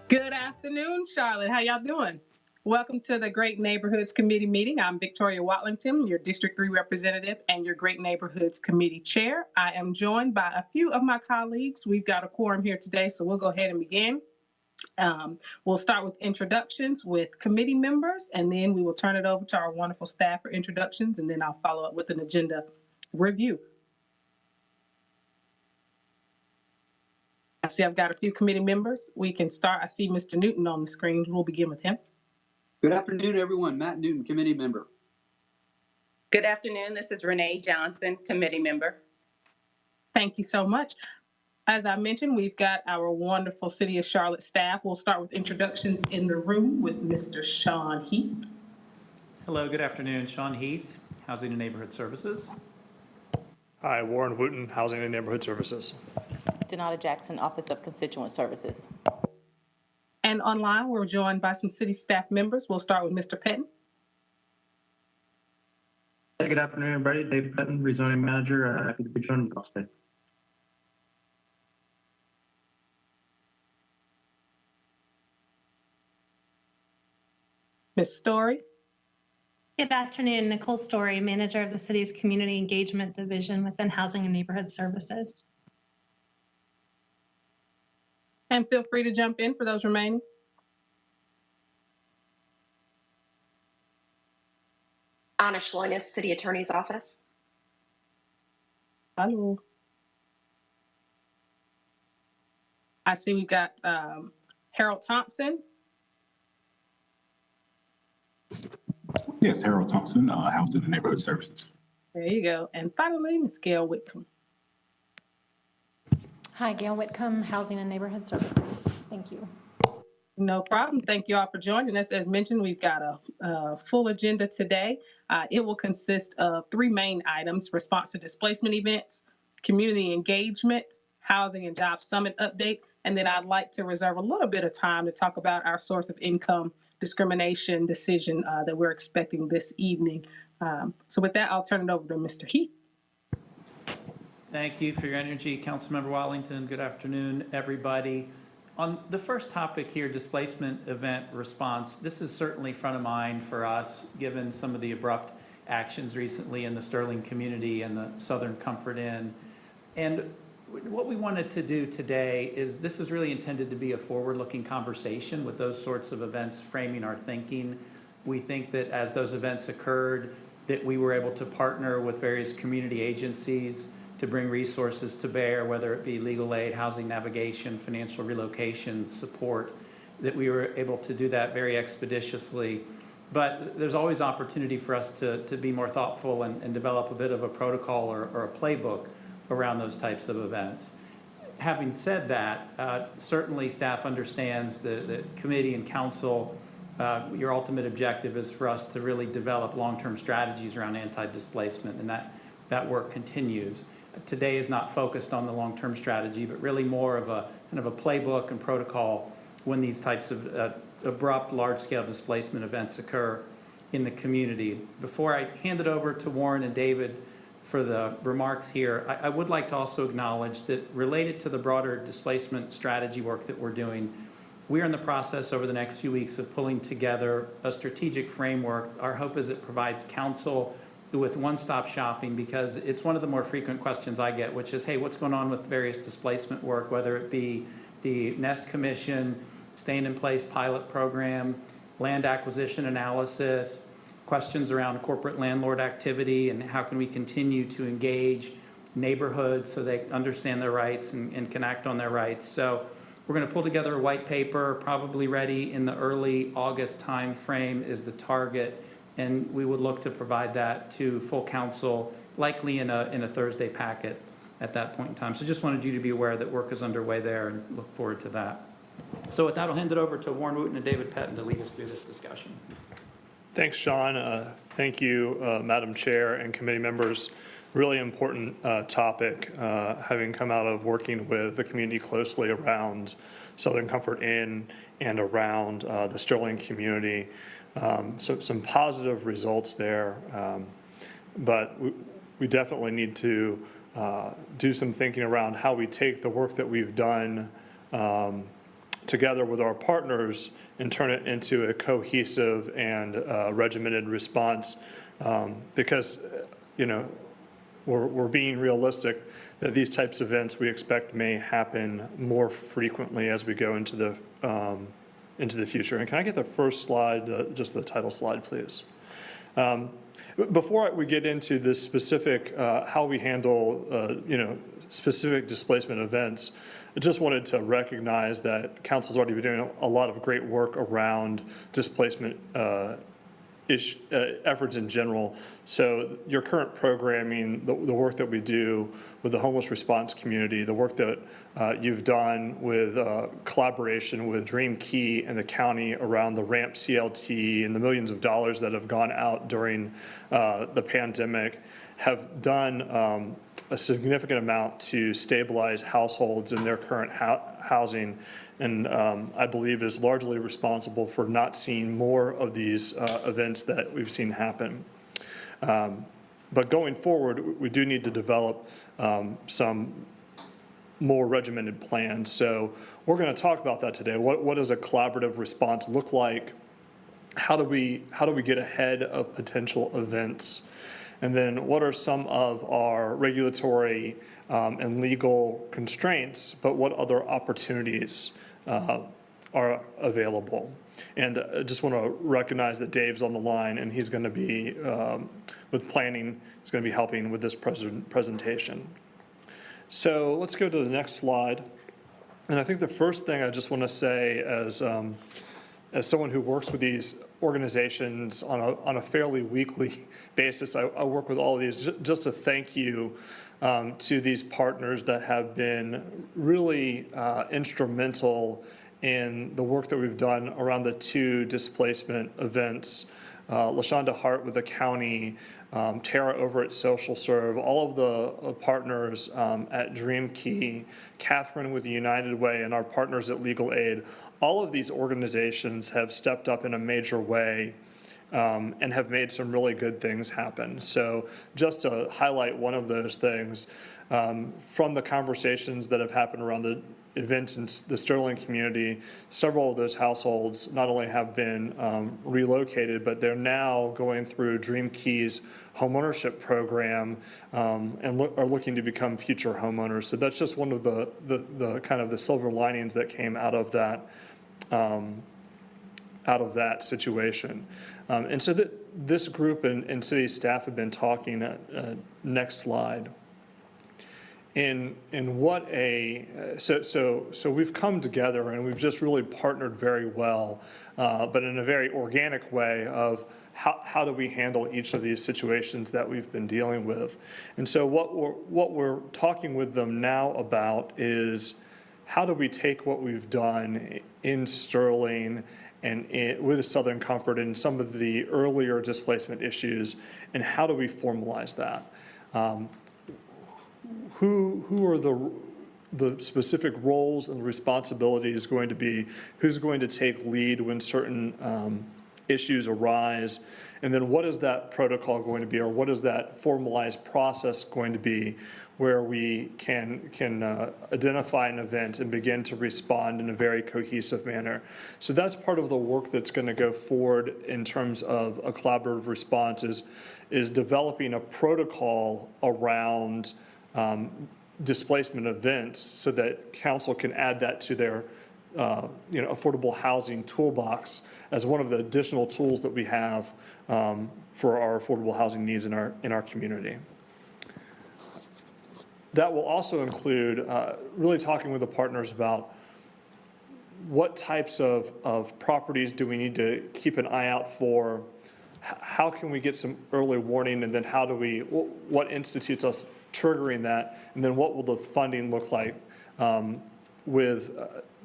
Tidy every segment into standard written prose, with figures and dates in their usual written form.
Good afternoon, Charlotte. How y'all doing? Welcome to the Great Neighborhoods Committee meeting. I'm Victoria Watlington, your District 3 representative and your Great Neighborhoods Committee chair. I am joined by a few of my colleagues. We've got a quorum here today, so we'll go ahead and begin. We'll start with introductions with committee members, and then we will turn it over to our wonderful staff for introductions, and then I'll follow up with an agenda review. I see I've got a few committee members. We can start. I see Mr. Newton on the screen. We'll begin with him. Good afternoon, everyone. Matt Newton, committee member. Good afternoon. This is Renee Johnson, committee member. Thank you so much. As I mentioned, we've got our wonderful City of Charlotte staff. We'll start with introductions in the room with Mr. Sean Heath. Hello, good afternoon. Sean Heath, Housing and Neighborhood Services. Hi, Warren Wooten, Housing and Neighborhood Services. Donata Jackson, Office of Constituent Services. And online, we're joined by some city staff members. We'll start with Mr. Pettin. Hey, good afternoon, everybody. Dave Pettin, rezoning manager. Happy to be joining you today. Ms. Story. Good afternoon, Nicole Story, manager of the city's Community Engagement Division within Housing and Neighborhood Services. And feel free to jump in for those remaining. Anna Schloinis, City Attorney's Office. Hello. I see we've got Harold Thompson. Yes, Harold Thompson, Housing and Neighborhood Services. There you go. And finally, Ms. Gail Whitcomb. Hi, Gail Whitcomb, Housing and Neighborhood Services. Thank you. No problem. Thank you all for joining us. As mentioned, we've got a full agenda today. It will consist of three main items: response to displacement events, community engagement, housing and job summit update, and then I'd like to reserve a little bit of time to talk about our source of income discrimination decision that we're expecting this evening. So with that, I'll turn it over to Mr. Heath. Thank you for your energy, Councilmember Watlington. Good afternoon, everybody. On the first topic here, displacement event response, this is certainly front of mind for us, given some of the abrupt actions recently in the Sterling community and the Southern Comfort Inn. And what we wanted to do today is, this is really intended to be a forward-looking conversation with those sorts of events framing our thinking. We think that as those events occurred, that we were able to partner with various community agencies to bring resources to bear, whether it be legal aid, housing navigation, financial relocation support, that we were able to do that very expeditiously. But there's always opportunity for us to be more thoughtful and develop a bit of a protocol or a playbook around those types of events. Having said that, certainly staff understands the committee and council, your ultimate objective is for us to really develop long-term strategies around anti-displacement, and that work continues. Today is not focused on the long-term strategy, but really more of a kind of a playbook and protocol when these types of abrupt, large-scale displacement events occur in the community. Before I hand it over to Warren and David for the remarks here, I would like to also acknowledge that related to the broader displacement strategy work that we're doing, we are in the process over the next few weeks of pulling together a strategic framework. Our hope is it provides council with one-stop shopping, because it's one of the more frequent questions I get, which is, hey, what's going on with various displacement work, whether it be the Nest Commission, Staying in Place pilot program, land acquisition analysis, questions around corporate landlord activity, and how can we continue to engage neighborhoods so they understand their rights and can act on their rights. So we're going to pull together a white paper, probably ready in the early August time frame is the target. And we would look to provide that to full council, likely in a Thursday packet at that point in time. So just wanted you to be aware that work is underway there, and look forward to that. So with that, I'll hand it over to Warren Wooten and David Pettin to lead us through this discussion. Thanks, Sean. Thank you, Madam Chair and committee members. Really important topic, having come out of working with the community closely around Southern Comfort Inn and around the Sterling community. So some positive results there, but we definitely need to do some thinking around how we take the work that we've done together with our partners and turn it into a cohesive and regimented response, because, you know, we're being realistic that these types of events we expect may happen more frequently as we go into the future. And can I get the first slide, just the title slide, please? Before we get into this specific, how we handle, specific displacement events, I just wanted to recognize that Council's already been doing a lot of great work around displacement efforts in general. So your current programming, the work that we do with the homeless response community, the work that you've done with collaboration with Dream Key and the county around the RAMP CLT and the millions of dollars that have gone out during the pandemic, have done a significant amount to stabilize households in their current housing, and I believe is largely responsible for not seeing more of these events that we've seen happen. But going forward, we do need to develop some more regimented plans. So we're going to talk about that today. What does a collaborative response look like? How do we get ahead of potential events? And then what are some of our regulatory and legal constraints, but what other opportunities are available? And I just want to recognize that Dave's on the line, and he's going to be, with planning, he's going to be helping with this presentation. So let's go to the next slide. And I think the first thing I just want to say as someone who works with these organizations on a fairly weekly basis. I work with all of these just to thank you to these partners that have been really instrumental in the work that we've done around the 2 displacement events. LaShonda Hart with the county, Tara over at Social Serve, all of the partners at Dream Key, Catherine with United Way, and our partners at Legal Aid. All of these organizations have stepped up in a major way and have made some really good things happen. So just to highlight one of those things, from the conversations that have happened around the events in the Sterling community, several of those households not only have been relocated, but they're now going through Dream Key's homeownership program and are looking to become future homeowners. So that's just one of the kind of the silver linings that came out of that situation. And so this group and city staff have been talking, next slide. In what so we've come together and we've just really partnered very well, but in a very organic way of how do we handle each of these situations that we've been dealing with. And so what we're talking with them now about is how do we take what we've done in Sterling and with Southern Comfort and some of the earlier displacement issues, and how do we formalize that? Who are the specific roles and responsibilities going to be? Who's going to take lead when certain issues arise? And then what is that protocol going to be, or what is that formalized process going to be, where we can identify an event and begin to respond in a very cohesive manner? So that's part of the work that's going to go forward in terms of a collaborative response is developing a protocol around displacement events so that council can add that to their affordable housing toolbox as one of the additional tools that we have for our affordable housing needs in our community. That will also include really talking with the partners about what types of properties do we need to keep an eye out for, how can we get some early warning, and then what institutes us triggering that, and then what will the funding look like with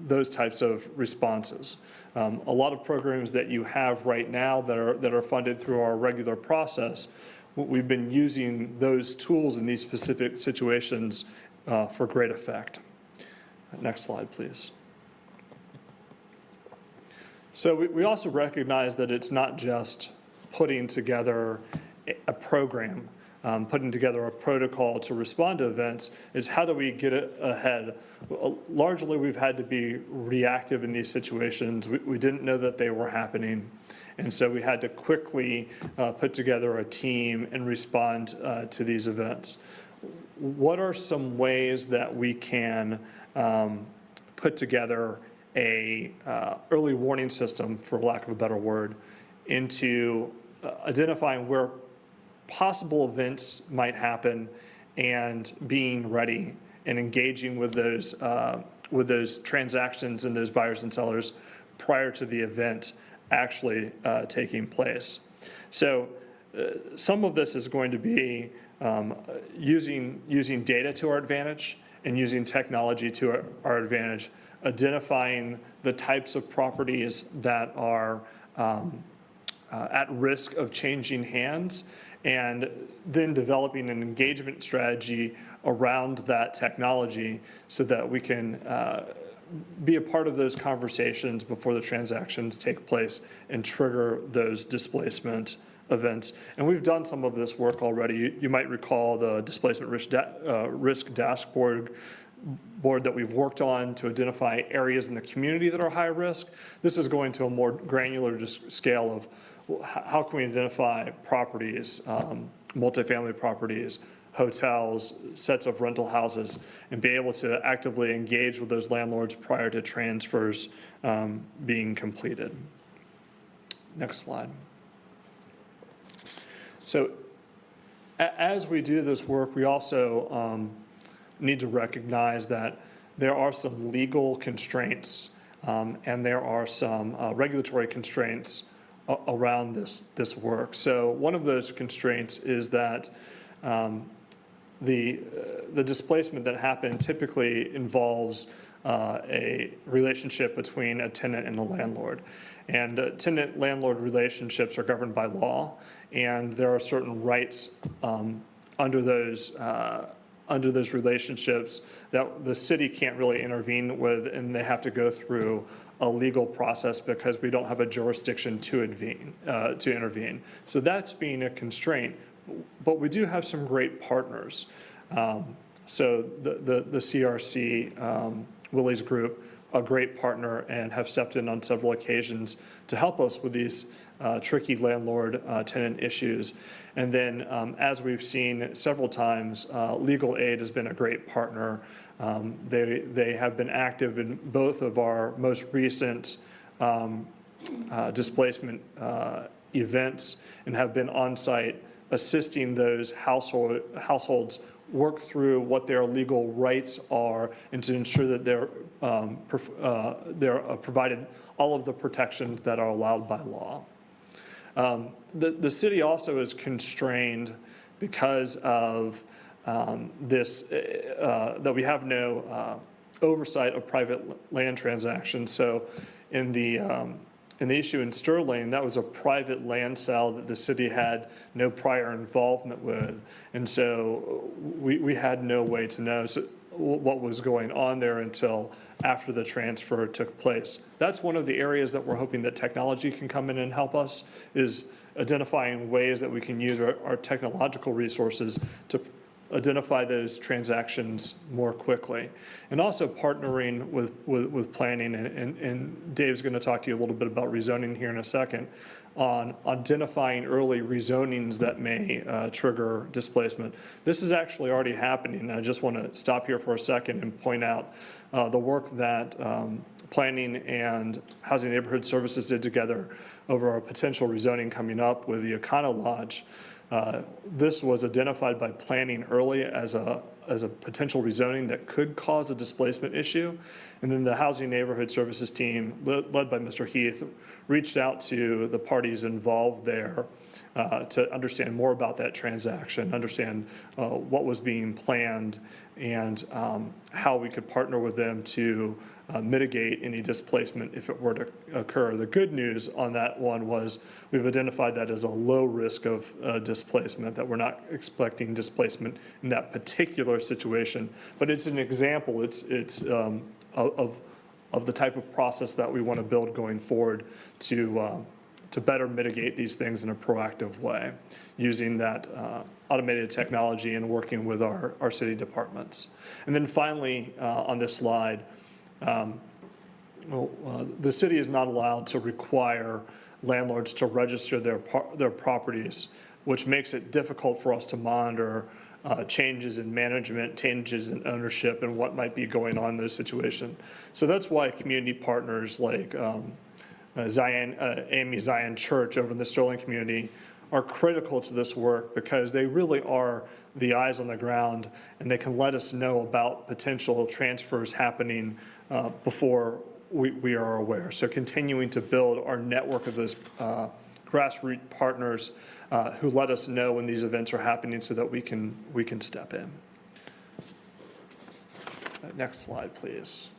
those types of responses. A lot of programs that you have right now that are funded through our regular process, we've been using those tools in these specific situations for great effect. Next slide, please. So we also recognize that it's not just putting together a program, putting together a protocol to respond to events, is how do we get ahead? Largely, we've had to be reactive in these situations. We didn't know that they were happening, and so we had to quickly put together a team and respond to these events. What are some ways that we can put together a early warning system, for lack of a better word, into identifying where possible events might happen and being ready and engaging with those transactions and those buyers and sellers prior to the event actually taking place. So some of this is going to be using data to our advantage and using technology to our advantage, identifying the types of properties that are at risk of changing hands, and then developing an engagement strategy around that technology so that we can be a part of those conversations before the transactions take place and trigger those displacement events. And we've done some of this work already. You might recall the displacement risk dashboard that we've worked on to identify areas in the community that are high risk. This is going to a more granular scale of how can we identify properties, multifamily properties, hotels, sets of rental houses, and be able to actively engage with those landlords prior to transfers being completed. Next slide. So as we do this work, we also need to recognize that there are some legal constraints and there are some regulatory constraints around this work. So one of those constraints is that the displacement that happened typically involves a relationship between a tenant and a landlord. And tenant-landlord relationships are governed by law, and there are certain rights under those relationships that the city can't really intervene with, and they have to go through a legal process because we don't have a jurisdiction to intervene. So that's being a constraint, but we do have some great partners. So the CRC, Willie's group, a great partner, and have stepped in on several occasions to help us with these tricky landlord-tenant issues. And then, as we've seen several times, Legal Aid has been a great partner. They have been active in both of our most recent displacement events and have been on site assisting those households work through what their legal rights are and to ensure that they're provided all of the protections that are allowed by law. The city also is constrained because of this, that we have no oversight of private land transactions. So in the issue in Sterling, that was a private land sale that the city had no prior involvement with. And so we had no way to know what was going on there until after the transfer took place. That's one of the areas that we're hoping that technology can come in and help us, is identifying ways that we can use our technological resources to identify those transactions more quickly. And also partnering with planning, and Dave's going to talk to you a little bit about rezoning here in a second, on identifying early rezonings that may trigger displacement. This is actually already happening. I just want to stop here for a second and point out the work that planning and Housing and Neighborhood Services did together over a potential rezoning coming up with the Econo Lodge. This was identified by planning early as a potential rezoning that could cause a displacement issue. And then the Housing Neighborhood Services team, led by Mr. Heath, reached out to the parties involved there to understand more about that transaction, understand what was being planned, and how we could partner with them to mitigate any displacement if it were to occur. The good news on that one was we've identified that as a low risk of displacement, that we're not expecting displacement in that particular situation. But it's an example. It's of the type of process that we want to build going forward to better mitigate these things in a proactive way, using that automated technology and working with our city departments. And then finally, on this slide, the city is not allowed to require landlords to register their properties, which makes it difficult for us to monitor changes in management, changes in ownership, and what might be going on in those situations. So that's why community partners like AME Zion Church over in the Sterling community are critical to this work, because they really are the eyes on the ground, and they can let us know about potential transfers happening before we are aware. So continuing to build our network of those grassroots partners who let us know when these events are happening so that we can step in. Next slide, please.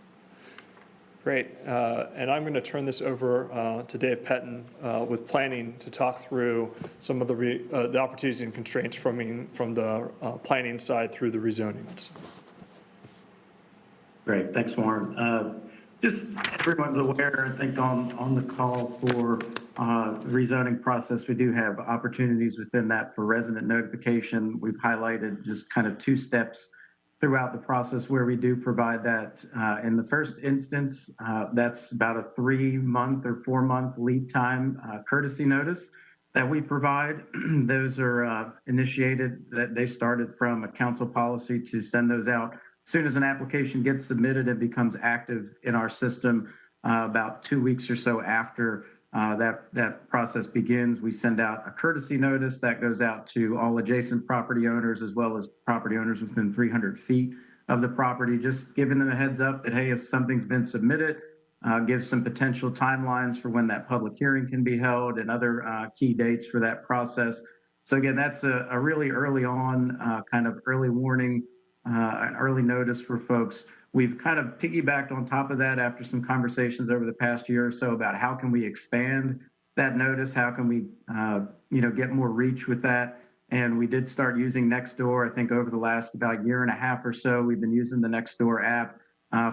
Great. And I'm going to turn this over to Dave Pettin with planning to talk through some of the opportunities and constraints from the planning side through the rezonings. Great, thanks, Warren. Just everyone's aware, I think, on the call for rezoning process, we do have opportunities within that for resident notification. We've highlighted just kind of 2 steps throughout the process where we do provide that. In the first instance, that's about a 3-month or 4-month lead time courtesy notice that we provide. Those are initiated, that they started from a council policy to send those out. As soon as an application gets submitted, it becomes active in our system. About 2 weeks or so after that process begins, we send out a courtesy notice that goes out to all adjacent property owners, as well as property owners within 300 feet of the property, just giving them a heads up that, hey, if something's been submitted, gives some potential timelines for when that public hearing can be held and other key dates for that process. So again, that's a really early on kind of early warning, an early notice for folks. We've kind of piggybacked on top of that after some conversations over the past year or so about how can we expand that notice, how can we get more reach with that. And we did start using Nextdoor. I think over the last about year and a half or so, we've been using the Nextdoor app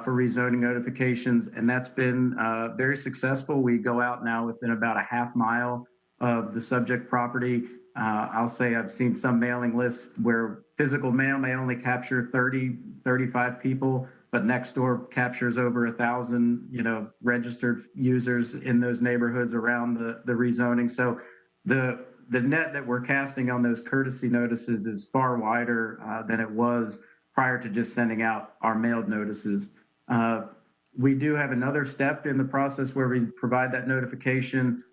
for rezoning notifications, and that's been very successful. We go out now within about a half mile of the subject property. I'll say I've seen some mailing lists where physical mail may only capture 30, 35 people, but Nextdoor captures over 1,000, registered users in those neighborhoods around the rezoning. So the net that we're casting on those courtesy notices is far wider than it was prior to just sending out our mailed notices. We do have another step in the process where we provide that notification.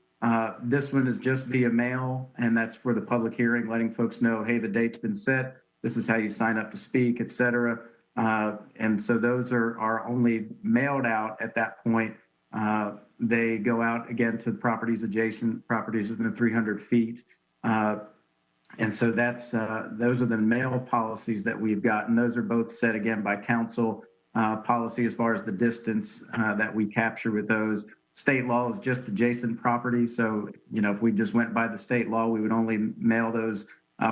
This one is just via mail, and that's for the public hearing, letting folks know, hey, the date's been set. This is how you sign up to speak, et cetera. And so those are only mailed out at that point. They go out again to properties adjacent, properties within 300 feet. And so those are the mail policies that we've got. And those are both set again by council policy as far as the distance that we capture with those. State law is just adjacent property. So, if we just went by the state law, we would only mail those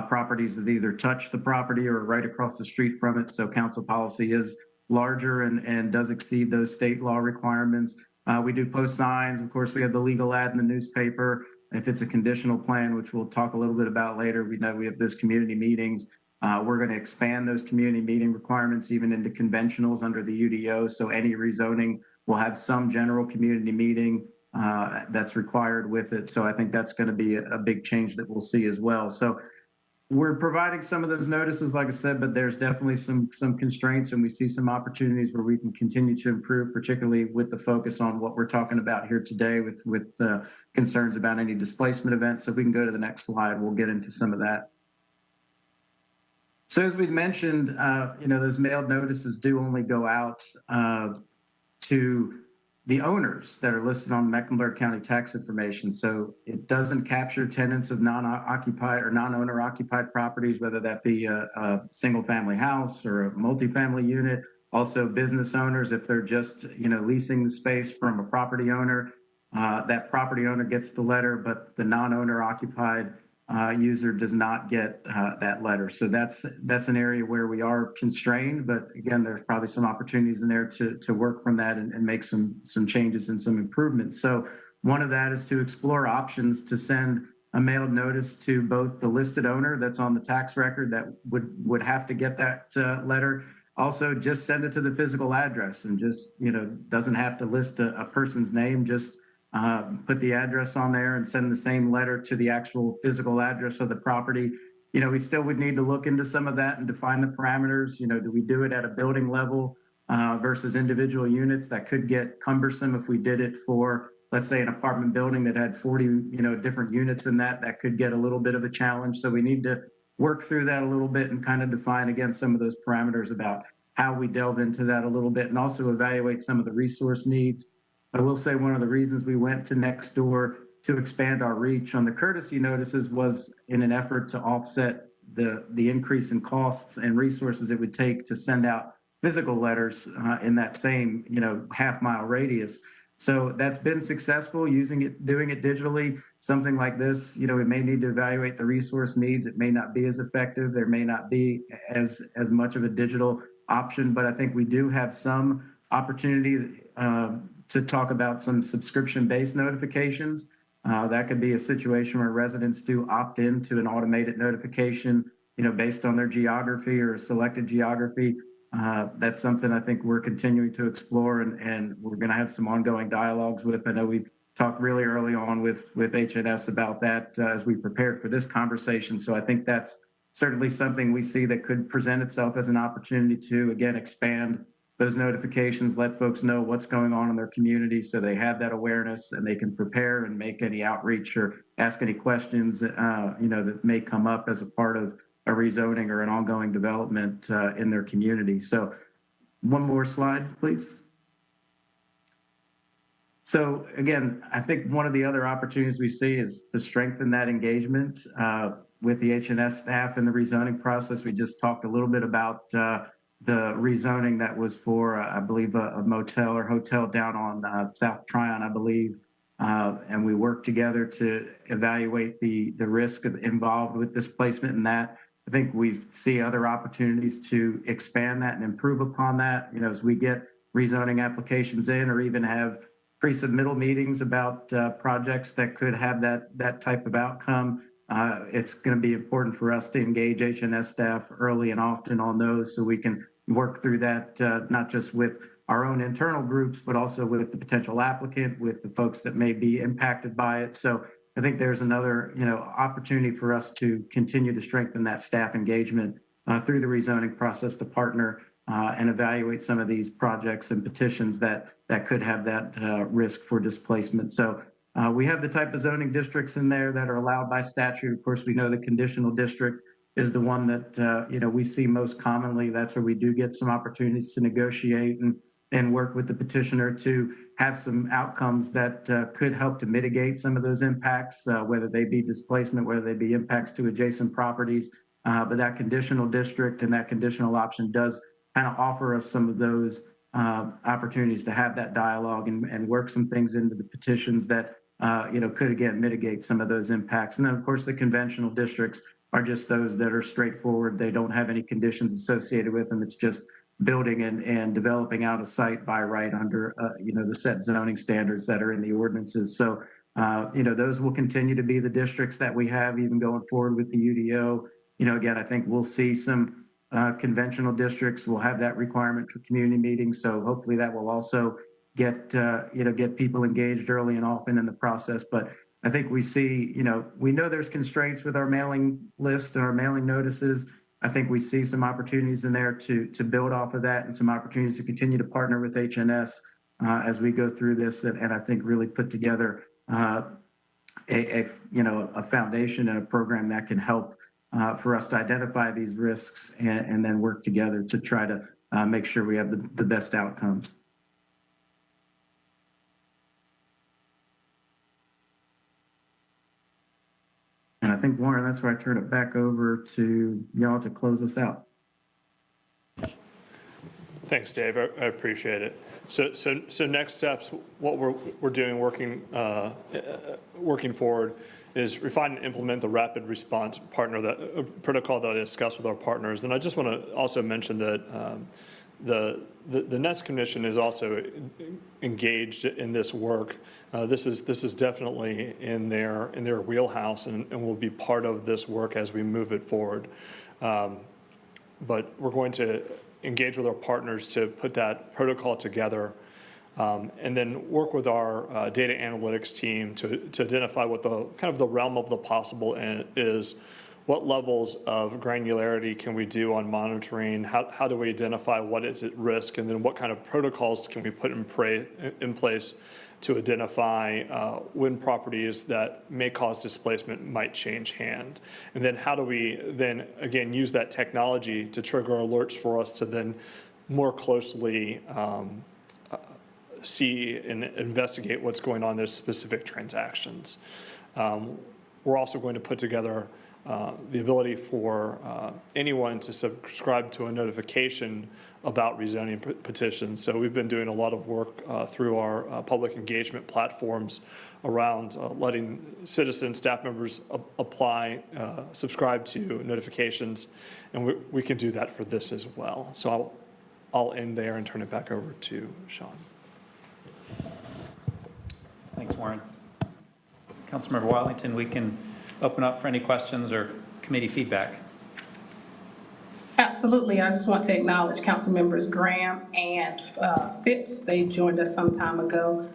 properties that either touch the property or right across the street from it. So council policy is larger and does exceed those state law requirements. We do post signs. Of course, we have the legal ad in the newspaper. If it's a conditional plan, which we'll talk a little bit about later, we know we have those community meetings. We're going to expand those community meeting requirements even into conventionals under the UDO. So any rezoning will have some general community meeting that's required with it. So I think that's going to be a big change that we'll see as well. So we're providing some of those notices, like I said, but there's definitely some constraints, and we see some opportunities where we can continue to improve, particularly with the focus on what we're talking about here today with concerns about any displacement events. So if we can go to the next slide, we'll get into some of that. So as we've mentioned, those mailed notices do only go out to the owners that are listed on Mecklenburg County tax information. So it doesn't capture tenants of non-occupied or non-owner occupied properties, whether that be a single family house or a multifamily unit. Also business owners, if they're just, leasing the space from a property owner, that property owner gets the letter, but the non-owner occupied user does not get that letter. So that's an area where we are constrained, but again, there's probably some opportunities in there to work from that and make some changes and some improvements. So one of that is to explore options to send a mailed notice to both the listed owner that's on the tax record that would have to get that letter. Also, just send it to the physical address and just, doesn't have to list a person's name, just put the address on there and send the same letter to the actual physical address of the property. We still would need to look into some of that and define the parameters. Do we do it at a building level versus individual units? That could get cumbersome if we did it for, let's say, an apartment building that had 40, different units in that. That could get a little bit of a challenge. So we need to work through that a little bit and kind of define, again, some of those parameters about how we delve into that a little bit and also evaluate some of the resource needs. I will say one of the reasons we went to Nextdoor to expand our reach on the courtesy notices was in an effort to offset the increase in costs and resources it would take to send out physical letters in that same half-mile radius. So that's been successful doing it digitally. Something like this, we may need to evaluate the resource needs. It may not be as effective. There may not be as much of a digital option, but I think we do have some opportunity to talk about some subscription-based notifications. That could be a situation where residents do opt into an automated notification, based on their geography or a selected geography. That's something I think we're continuing to explore and we're going to have some ongoing dialogues with. I know we talked really early on with HNS about that as we prepared for this conversation. So I think that's certainly something we see that could present itself as an opportunity to, again, expand those notifications, let folks know what's going on in their community so they have that awareness and they can prepare and make any outreach or ask any questions, that may come up as a part of a rezoning or an ongoing development in their community. So one more slide, please. So again, I think one of the other opportunities we see is to strengthen that engagement with the H&S staff in the rezoning process. We just talked a little bit about the rezoning that was for, I believe, a motel or hotel down on South Tryon, I believe. And we worked together to evaluate the risk involved with displacement in that. I think we see other opportunities to expand that and improve upon that. You know, as we get rezoning applications in, or even have pre-submittal meetings about projects that could have that type of outcome, it's going to be important for us to engage H&S staff early and often on those, so we can work through that, not just with our own internal groups, but also with the potential applicant, with the folks that may be impacted by it. So I think there's another, opportunity for us to continue to strengthen that staff engagement through the rezoning process, to partner and evaluate some of these projects and petitions that could have that risk for displacement. So we have the type of zoning districts in there that are allowed by statute. Of course, we know the conditional district is the one that we see most commonly. That's where we do get some opportunities to negotiate and work with the petitioner to have some outcomes that could help to mitigate some of those impacts, whether they be displacement, whether they be impacts to adjacent properties. But that conditional district and that conditional option does kind of offer us some of those opportunities to have that dialogue and work some things into the petitions that could again mitigate some of those impacts. And then of course the conventional districts are just those that are straightforward. They don't have any conditions associated with them. It's just building and developing out a site by right under the set zoning standards that are in the ordinances. So those will continue to be the districts that we have even going forward with the UDO. Again, I think we'll see some conventional districts will have that requirement for community meetings. So hopefully that will also get people engaged early and often in the process. But I think we see, we know there's constraints with our mailing list and our mailing notices. I think we see some opportunities in there to build off of that, and some opportunities to continue to partner with H&S as we go through this, and I think really put together a foundation and a program that can help for us to identify these risks and then work together to try to make sure we have the best outcomes. And I think, Warren, that's where I turn it back over to y'all to close us out. Thanks, Dave. I appreciate it. So next steps, what we're doing, working forward, is refine and implement the rapid response protocol that I discussed with our partners. And I just want to also mention that the Nest Commission is also engaged in this work. This is definitely in their wheelhouse, and will be part of this work as we move it forward. But we're going to engage with our partners to put that protocol together, and then work with our data analytics team to identify what the kind of the realm of the possible is. What levels of granularity can we do on monitoring? How do we identify what is at risk? And then what kind of protocols can we put in place to identify when properties that may cause displacement might change hand? And then how do we then, again, use that technology to trigger alerts for us to then more closely see and investigate what's going on in those specific transactions. We're also going to put together the ability for anyone to subscribe to a notification about rezoning petitions. So we've been doing a lot of work through our public engagement platforms around letting citizens, staff members apply, subscribe to notifications, and we can do that for this as well. So I'll end there and turn it back over to Sean. Thanks, Warren. Councilmember Watlington, we can open up for any questions or committee feedback. Absolutely. I just want to acknowledge Council Members Graham and Phipps. They joined us some time ago,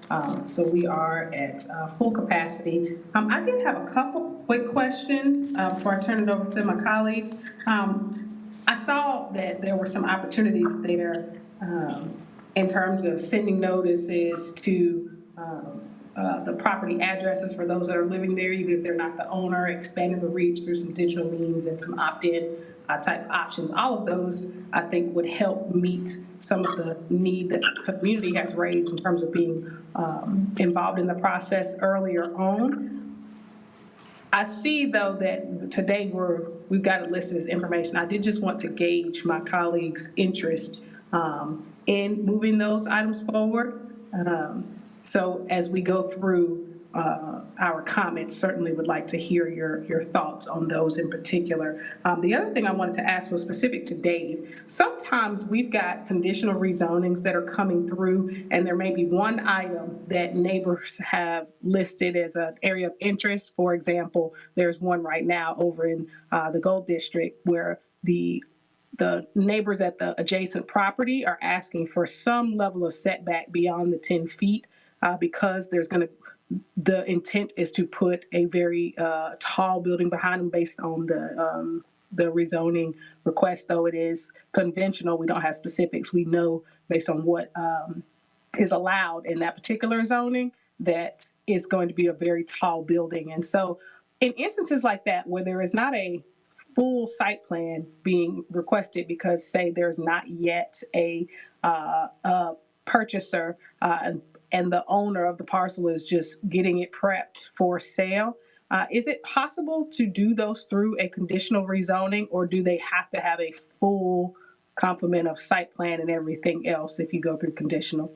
so we are at full capacity. I did have a couple quick questions before I turn it over to my colleagues. I saw that there were some opportunities there in terms of sending notices to the property addresses for those that are living there, even if they're not the owner, expanding the reach through some digital means and some opt-in type options. All of those, I think, would help meet some of the need that the community has raised in terms of being involved in the process earlier on. I see, though, that today we've got it listed as information. I did just want to gauge my colleagues' interest in moving those items forward. So as we go through our comments, certainly would like to hear your thoughts on those in particular. The other thing I wanted to ask was specific to Dave. Sometimes we've got conditional rezonings that are coming through, and there may be one item that neighbors have listed as an area of interest. For example, there's one right now over in the Gold District where the neighbors at the adjacent property are asking for some level of setback beyond the 10 feet because the intent is to put a very tall building behind them based on the rezoning request. Though it is conventional, we don't have specifics. We know based on what is allowed in that particular zoning that it's going to be a very tall building. And so in instances like that where there is not a full site plan being requested because, say, there's not yet a purchaser and the owner of the parcel is just getting it prepped for sale, is it possible to do those through a conditional rezoning, or do they have to have a full complement of site plan and everything else if you go through conditional?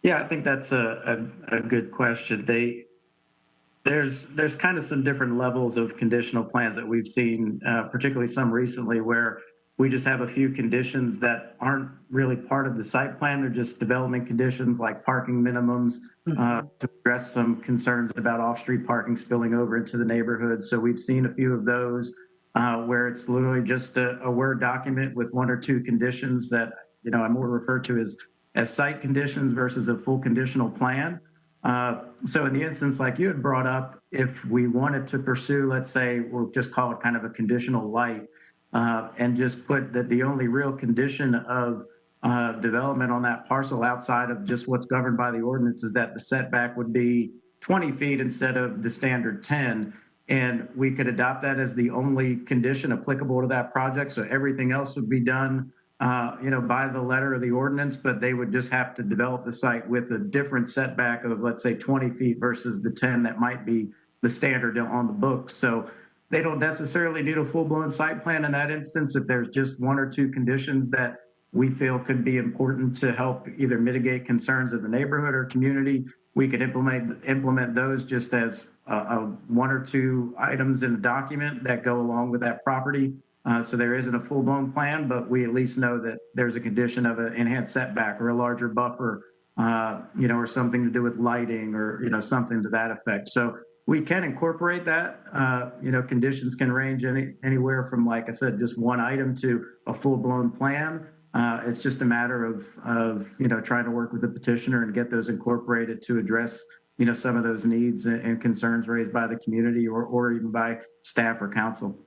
Yeah, I think that's a good question. There's kind of some different levels of conditional plans that we've seen, particularly some recently, where we just have a few conditions that aren't really part of the site plan. They're just development conditions like parking minimums to address some concerns about off-street parking spilling over into the neighborhood. So we've seen a few of those where it's literally just a Word document with one or two conditions that, I more refer to as site conditions versus a full conditional plan. So in the instance like you had brought up, if we wanted to pursue, let's say, we'll just call it kind of a conditional light, and just put that the only real condition of development on that parcel outside of just what's governed by the ordinance is that the setback would be 20 feet instead of the standard 10. And we could adopt that as the only condition applicable to that project. So everything else would be done by the letter of the ordinance, but they would just have to develop the site with a different setback of, let's say, 20 feet versus the 10 that might be the standard on the books. So they don't necessarily need a full-blown site plan in that instance. If there's just one or two conditions that we feel could be important to help either mitigate concerns of the neighborhood or community, we could implement those just as one or two items in the document that go along with that property. So there isn't a full-blown plan, but we at least know that there's a condition of an enhanced setback or a larger buffer, or something to do with lighting or, something to that effect. So we can incorporate that. Conditions can range anywhere from, like I said, just one item to a full-blown plan. It's just a matter of trying to work with the petitioner and get those incorporated to address, some of those needs and concerns raised by the community or even by staff or council.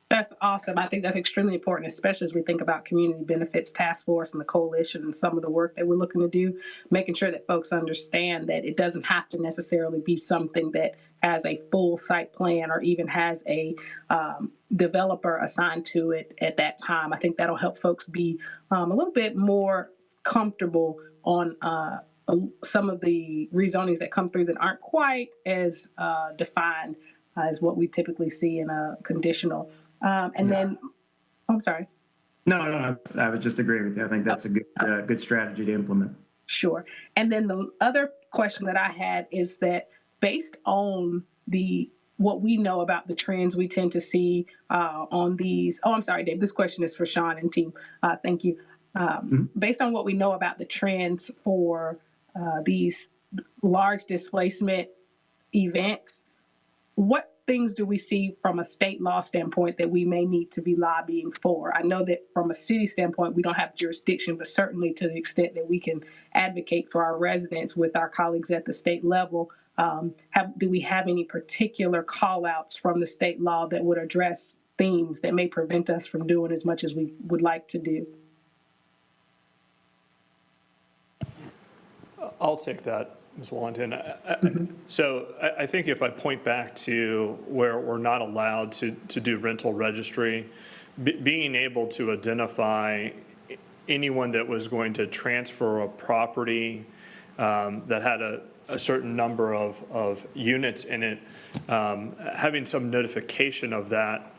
That's awesome. I think that's extremely important, especially as we think about Community Benefits Task Force and the coalition and some of the work that we're looking to do, making sure that folks understand that it doesn't have to necessarily be something that has a full site plan or even has a developer assigned to it at that time. I think that'll help folks be a little bit more comfortable on some of the rezonings that come through that aren't quite as defined as what we typically see in a conditional. Then, I'm sorry. No, I would just agree with you. I think that's a good strategy to implement. Sure. And then the other question that I had is that based on what we know about the trends we tend to see on these, I'm sorry, Dave, this question is for Sean and team. Thank you. Based on what we know about the trends for these large displacement events, what things do we see from a state law standpoint that we may need to be lobbying for? I know that from a city standpoint, we don't have jurisdiction, but certainly to the extent that we can advocate for our residents with our colleagues at the state level, do we have any particular call outs from the state law that would address themes that may prevent us from doing as much as we would like to do? I'll take that, Ms. Wallington. So I think if I point back to where we're not allowed to do rental registry, being able to identify anyone that was going to transfer a property that had a certain number of units in it, having some notification of that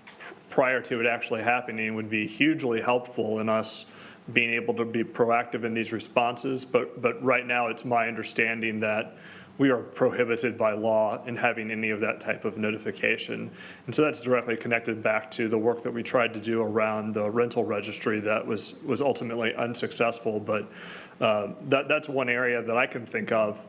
prior to it actually happening would be hugely helpful in us being able to be proactive in these responses. But right now, it's my understanding that we are prohibited by law in having any of that type of notification. And so that's directly connected back to the work that we tried to do around the rental registry that was ultimately unsuccessful. But that's one area that I can think of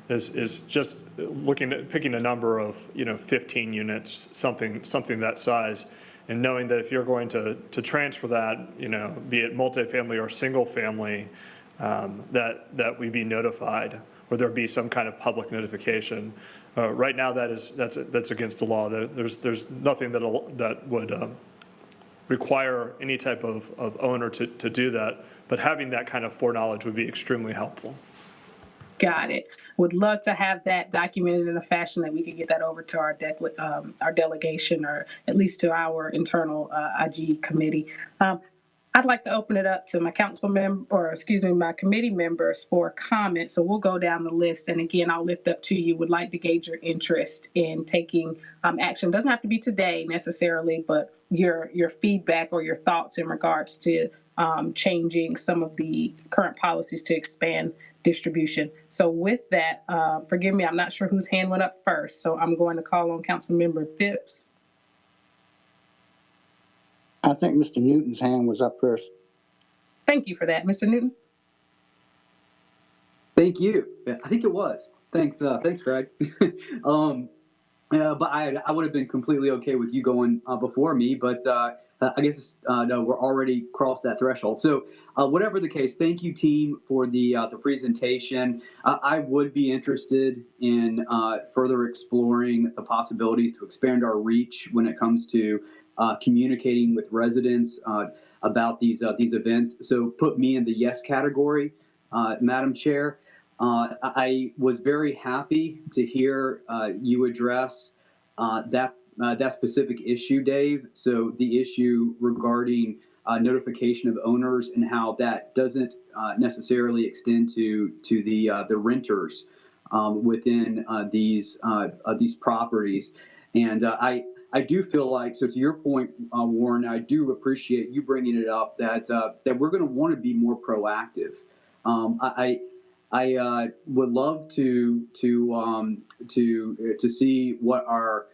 is just looking at picking a number of 15 units, something that size, and knowing that if you're going to transfer that, be it multifamily or single family, that we be notified, or there be some kind of public notification. Right now, that's against the law. There's nothing that would require any type of owner to do that, but having that kind of foreknowledge would be extremely helpful. Got it. Would love to have that documented in a fashion that we could get that over to our delegation, or at least to our internal IG committee. I'd like to open it up to my my committee members for comments. So we'll go down the list. And again, I'll lift up to you. Would like to gauge your interest in taking action. Doesn't have to be today necessarily, but your feedback or your thoughts in regards to changing some of the current policies to expand distribution. So with that, forgive me, I'm not sure whose hand went up first. So I'm going to call on Councilmember Phipps. I think Mr. Newton's hand was up first. Thank you for that. Mr. Newton? Thank you. I think it was. Thanks, Greg. But I would have been completely okay with you going before me, but I guess no, we're already crossed that threshold. So whatever the case, thank you, team, for the presentation. I would be interested in further exploring the possibilities to expand our reach when it comes to communicating with residents about these events. So put me in the yes category, Madam Chair. I was very happy to hear you address that specific issue, Dave. So the issue regarding notification of owners and how that doesn't necessarily extend to the renters within these properties. And I do feel like, so to your point, Warren, I do appreciate you bringing it up that we're going to want to be more proactive. I would love to see what our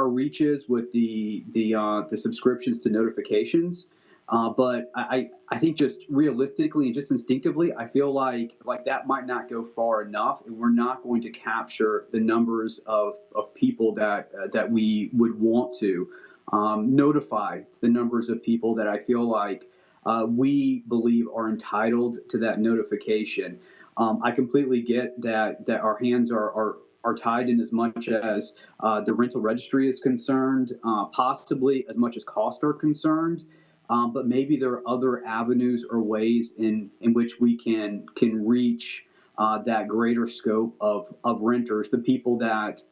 reach is with the subscriptions to notifications. But I think just realistically and just instinctively, I feel like that might not go far enough, and we're not going to capture the numbers of people that we would want to notify, the numbers of people that I feel like we believe are entitled to that notification. I completely get that our hands are tied in as much as the rental registry is concerned, possibly as much as costs are concerned. But maybe there are other avenues or ways in which we can reach that greater scope of renters, the people that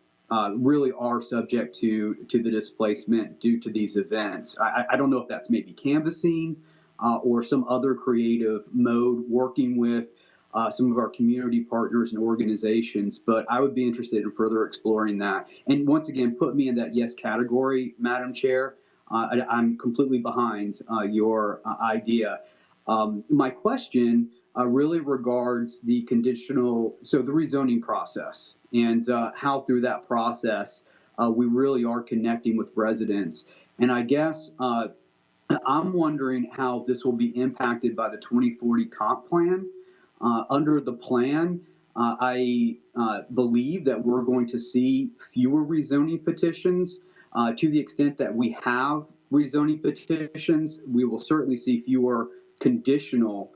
really are subject to the displacement due to these events. I don't know if that's maybe canvassing or some other creative mode, working with some of our community partners and organizations, but I would be interested in further exploring that. And once again, put me in that yes category, Madam Chair. I'm completely behind your idea. My question really regards the the rezoning process, and how through that process we really are connecting with residents. And I guess I'm wondering how this will be impacted by the 2040 comp plan. Under the plan, I believe that we're going to see fewer rezoning petitions. To the extent that we have rezoning petitions, we will certainly see fewer conditional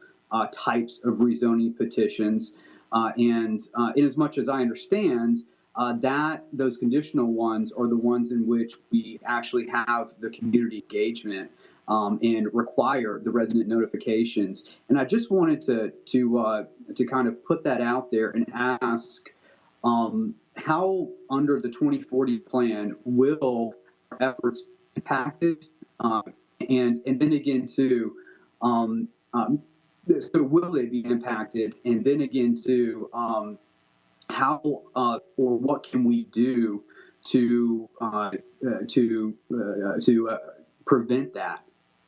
types of rezoning petitions. And in as much as I understand, that those conditional ones are the ones in which we actually have the community engagement and require the resident notifications. And I just wanted to kind of put that out there and ask, how under the 2040 plan will our efforts be impacted, and then again too, so will they be impacted? And then again too, how or what can we do to prevent that,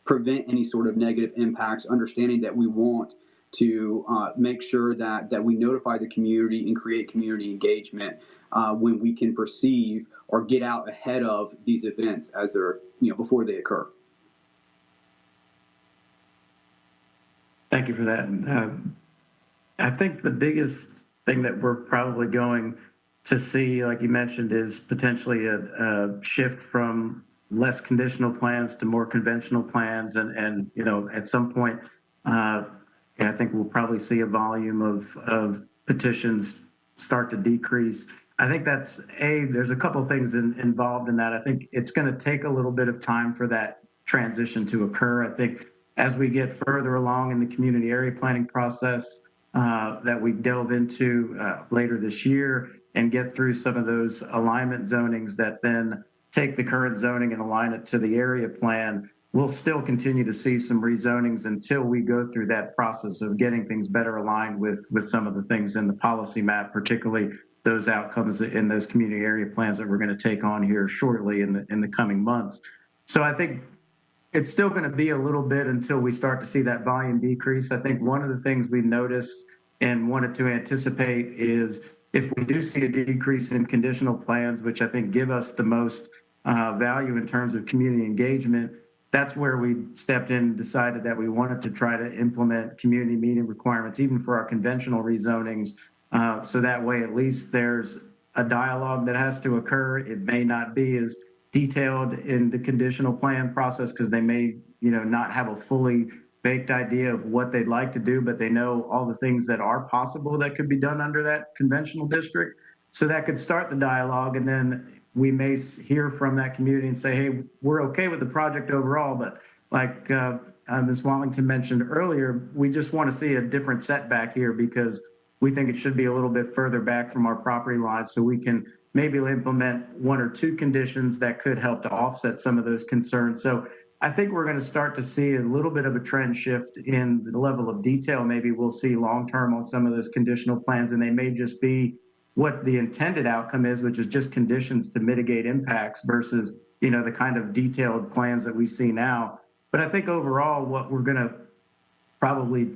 prevent any sort of negative impacts? Understanding that we want to make sure that we notify the community and create community engagement when we can perceive or get out ahead of these events as they're, before they occur. Thank you for that. I think the biggest thing that we're probably going to see, like you mentioned, is potentially a shift from less conditional plans to more conventional plans. And at some point, I think we'll probably see a volume of petitions start to decrease. I think there's a couple of things involved in that. I think it's going to take a little bit of time for that transition to occur. I think as we get further along in the community area planning process that we delve into later this year and get through some of those alignment zonings that then take the current zoning and align it to the area plan, we'll still continue to see some rezonings until we go through that process of getting things better aligned with some of the things in the policy map, particularly those outcomes in those community area plans that we're going to take on here shortly in the coming months. So I think it's still going to be a little bit until we start to see that volume decrease. I think one of the things we noticed and wanted to anticipate is if we do see a decrease in conditional plans, which I think give us the most value in terms of community engagement, that's where we stepped in and decided that we wanted to try to implement community meeting requirements, even for our conventional rezonings. So that way, at least there's a dialogue that has to occur. It may not be as detailed in the conditional plan process because they may, not have a fully baked idea of what they'd like to do, but they know all the things that are possible that could be done under that conventional district. So that could start the dialogue, and then we may hear from that community and say, hey, we're okay with the project overall, but like Ms. Wallington mentioned earlier, we just want to see a different setback here because we think it should be a little bit further back from our property lines so we can maybe implement one or two conditions that could help to offset some of those concerns. So I think we're going to start to see a little bit of a trend shift in the level of detail. Maybe we'll see long-term on some of those conditional plans, and they may just be what the intended outcome is, which is just conditions to mitigate impacts versus, the kind of detailed plans that we see now. But I think overall, what we're going to probably,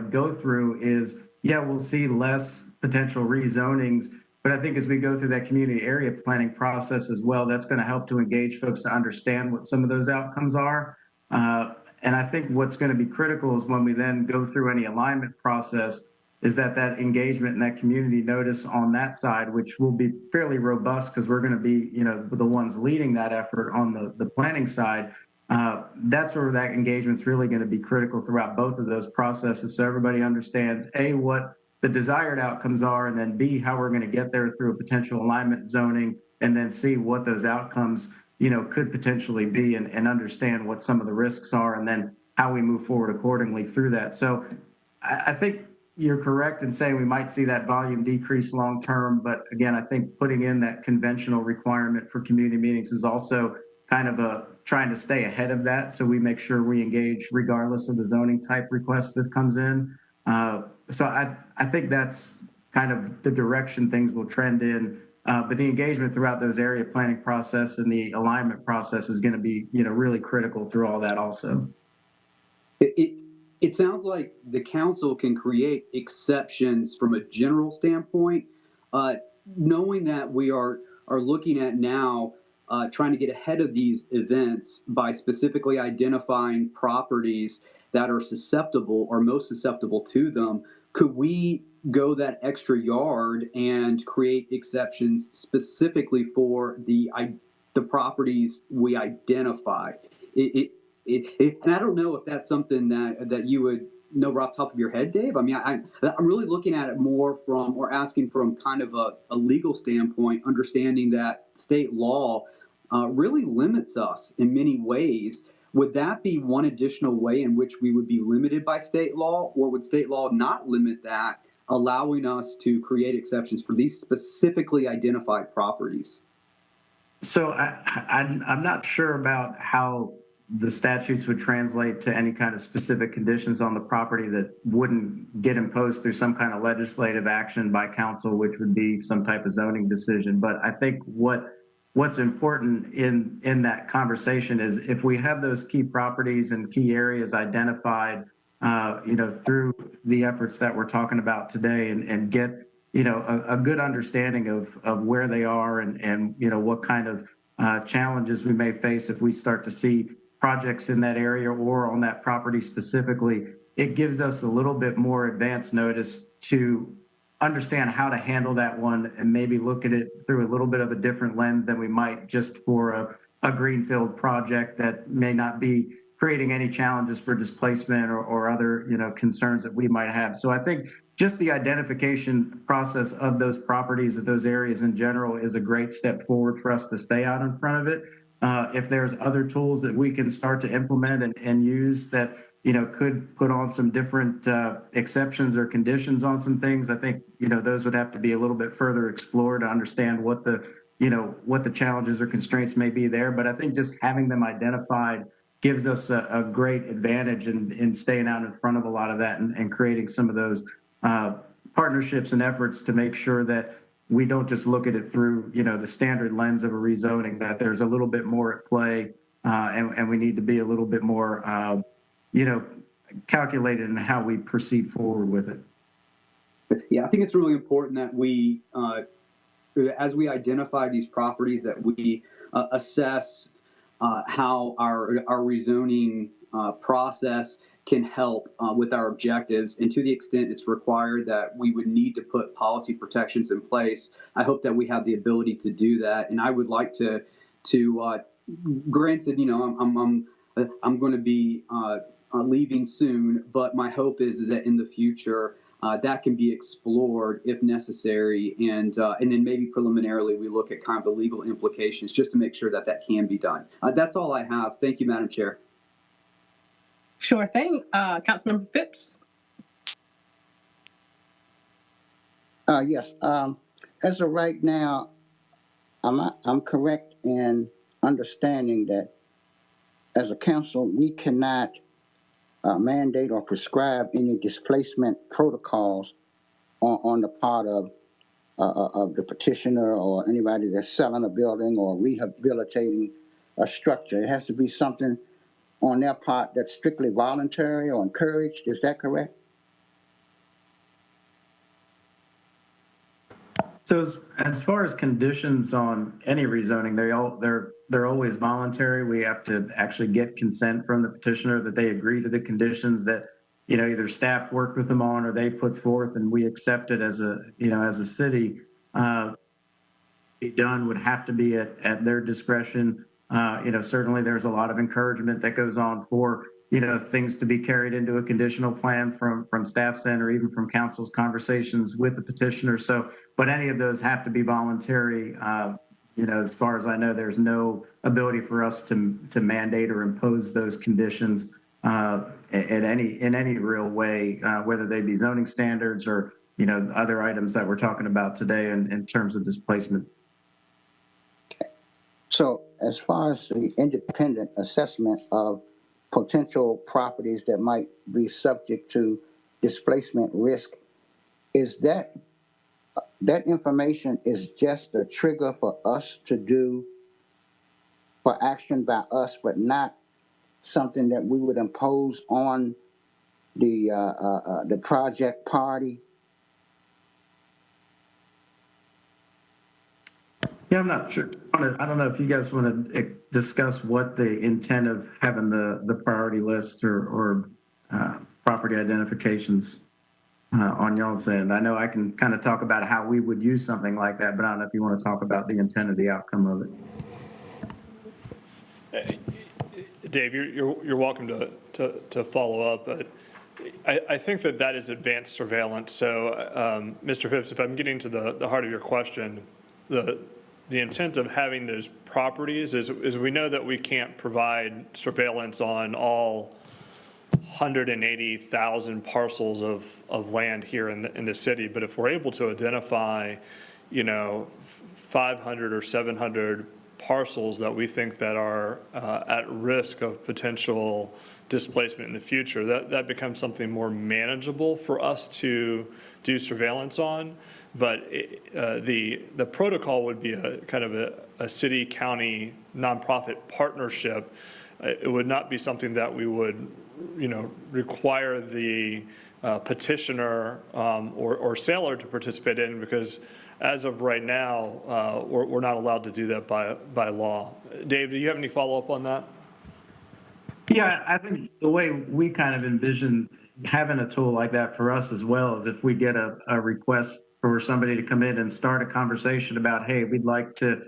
go through is, we'll see less potential rezonings. But I think as we go through that community area planning process as well, that's going to help to engage folks to understand what some of those outcomes are. And I think what's going to be critical is when we then go through any alignment process is that engagement and that community notice on that side, which will be fairly robust because we're going to be, the ones leading that effort on the planning side. That's where that engagement's really going to be critical throughout both of those processes. So everybody understands, A, what the desired outcomes are, and then B, how we're going to get there through a potential alignment zoning, and then C, what those outcomes, could potentially be and understand what some of the risks are, and then how we move forward accordingly through that. So I think you're correct in saying we might see that volume decrease long term, but again, I think putting in that conventional requirement for community meetings is also kind of trying to stay ahead of that, so we make sure we engage regardless of the zoning type request that comes in. So I think that's kind of the direction things will trend in. But the engagement throughout those area planning process and the alignment process is going to be, really critical through all that also. It sounds like the council can create exceptions from a general standpoint, knowing that we are looking at now trying to get ahead of these events by specifically identifying properties that are susceptible or most susceptible to them. Could we go that extra yard and create exceptions specifically for the properties we identify? And I don't know if that's something that you would know right off the top of your head, Dave. I mean, I'm really looking at it more from, or asking from kind of a legal standpoint, understanding that state law really limits us in many ways. Would that be one additional way in which we would be limited by state law, or would state law not limit that, allowing us to create exceptions for these specifically identified properties? So I'm not sure about how the statutes would translate to any kind of specific conditions on the property that wouldn't get imposed through some kind of legislative action by council, which would be some type of zoning decision. But I think what's important in that conversation is if we have those key properties and key areas identified, through the efforts that we're talking about today and get, a good understanding of where they are and what kind of challenges we may face if we start to see projects in that area or on that property specifically, it gives us a little bit more advance notice to understand how to handle that one and maybe look at it through a little bit of a different lens than we might just for a greenfield project that may not be creating any challenges for displacement or other, concerns that we might have. So I think just the identification process of those properties, of those areas in general, is a great step forward for us to stay out in front of it. If there's other tools that we can start to implement and use that, could put on some different exceptions or conditions on some things, I think, those would have to be a little bit further explored to understand what the challenges or constraints may be there. But I think just having them identified gives us a great advantage in staying out in front of a lot of that and creating some of those partnerships and efforts to make sure that we don't just look at it through, the standard lens of a rezoning, that there's a little bit more at play, and we need to be a little bit more, calculated in how we proceed forward with it. Yeah, I think it's really important that we, as we identify these properties, that we assess how our rezoning process can help with our objectives, and to the extent it's required that we would need to put policy protections in place, I hope that we have the ability to do that. And I would like to granted, I'm going to be leaving soon, but my hope is that in the future that can be explored if necessary, and then maybe preliminarily we look at kind of the legal implications just to make sure that can be done. That's all I have. Thank you, Madam Chair. Sure thing. Councilmember Phipps. Yes. As of right now, I'm correct in understanding that as a council, we cannot mandate or prescribe any displacement protocols on the part of the petitioner or anybody that's selling a building or rehabilitating a structure. It has to be something on their part that's strictly voluntary or encouraged. Is that correct? So as far as conditions on any rezoning, they're always voluntary. We have to actually get consent from the petitioner that they agree to the conditions that, either staff worked with them on or they put forth, and we accept it as a city. Be done would have to be at their discretion. Certainly there's a lot of encouragement that goes on for, things to be carried into a conditional plan from staff's end or even from council's conversations with the petitioner. So, but any of those have to be voluntary. As far as I know, there's no ability for us to mandate or impose those conditions in any real way, whether they be zoning standards or, other items that we're talking about today in terms of displacement. So as far as the independent assessment of potential properties that might be subject to displacement risk, is that information is just a trigger for us to do for action by us, but not something that we would impose on the project party? Yeah, I'm not sure. I don't know if you guys want to discuss what the intent of having the priority list or property identifications on y'all's end. I know I can kind of talk about how we would use something like that, but I don't know if you want to talk about the intent of the outcome of it. Dave, you're welcome to follow up, but I think that is advanced surveillance. So, Mr. Phipps, if I'm getting to the heart of your question, the intent of having those properties is we know that we can't provide surveillance on all 180,000 parcels of land here in the city, but if we're able to identify, 500 or 700 parcels that we think that are at risk of potential displacement in the future, that becomes something more manageable for us to do surveillance on. But the protocol would be a kind of a city-county nonprofit partnership. It would not be something that we would, require the petitioner or sailor to participate in, because as of right now, we're not allowed to do that by law. Dave, do you have any follow-up on that? Yeah, I think the way we kind of envision having a tool like that for us as well is if we get a request for somebody to come in and start a conversation about, hey, we'd like to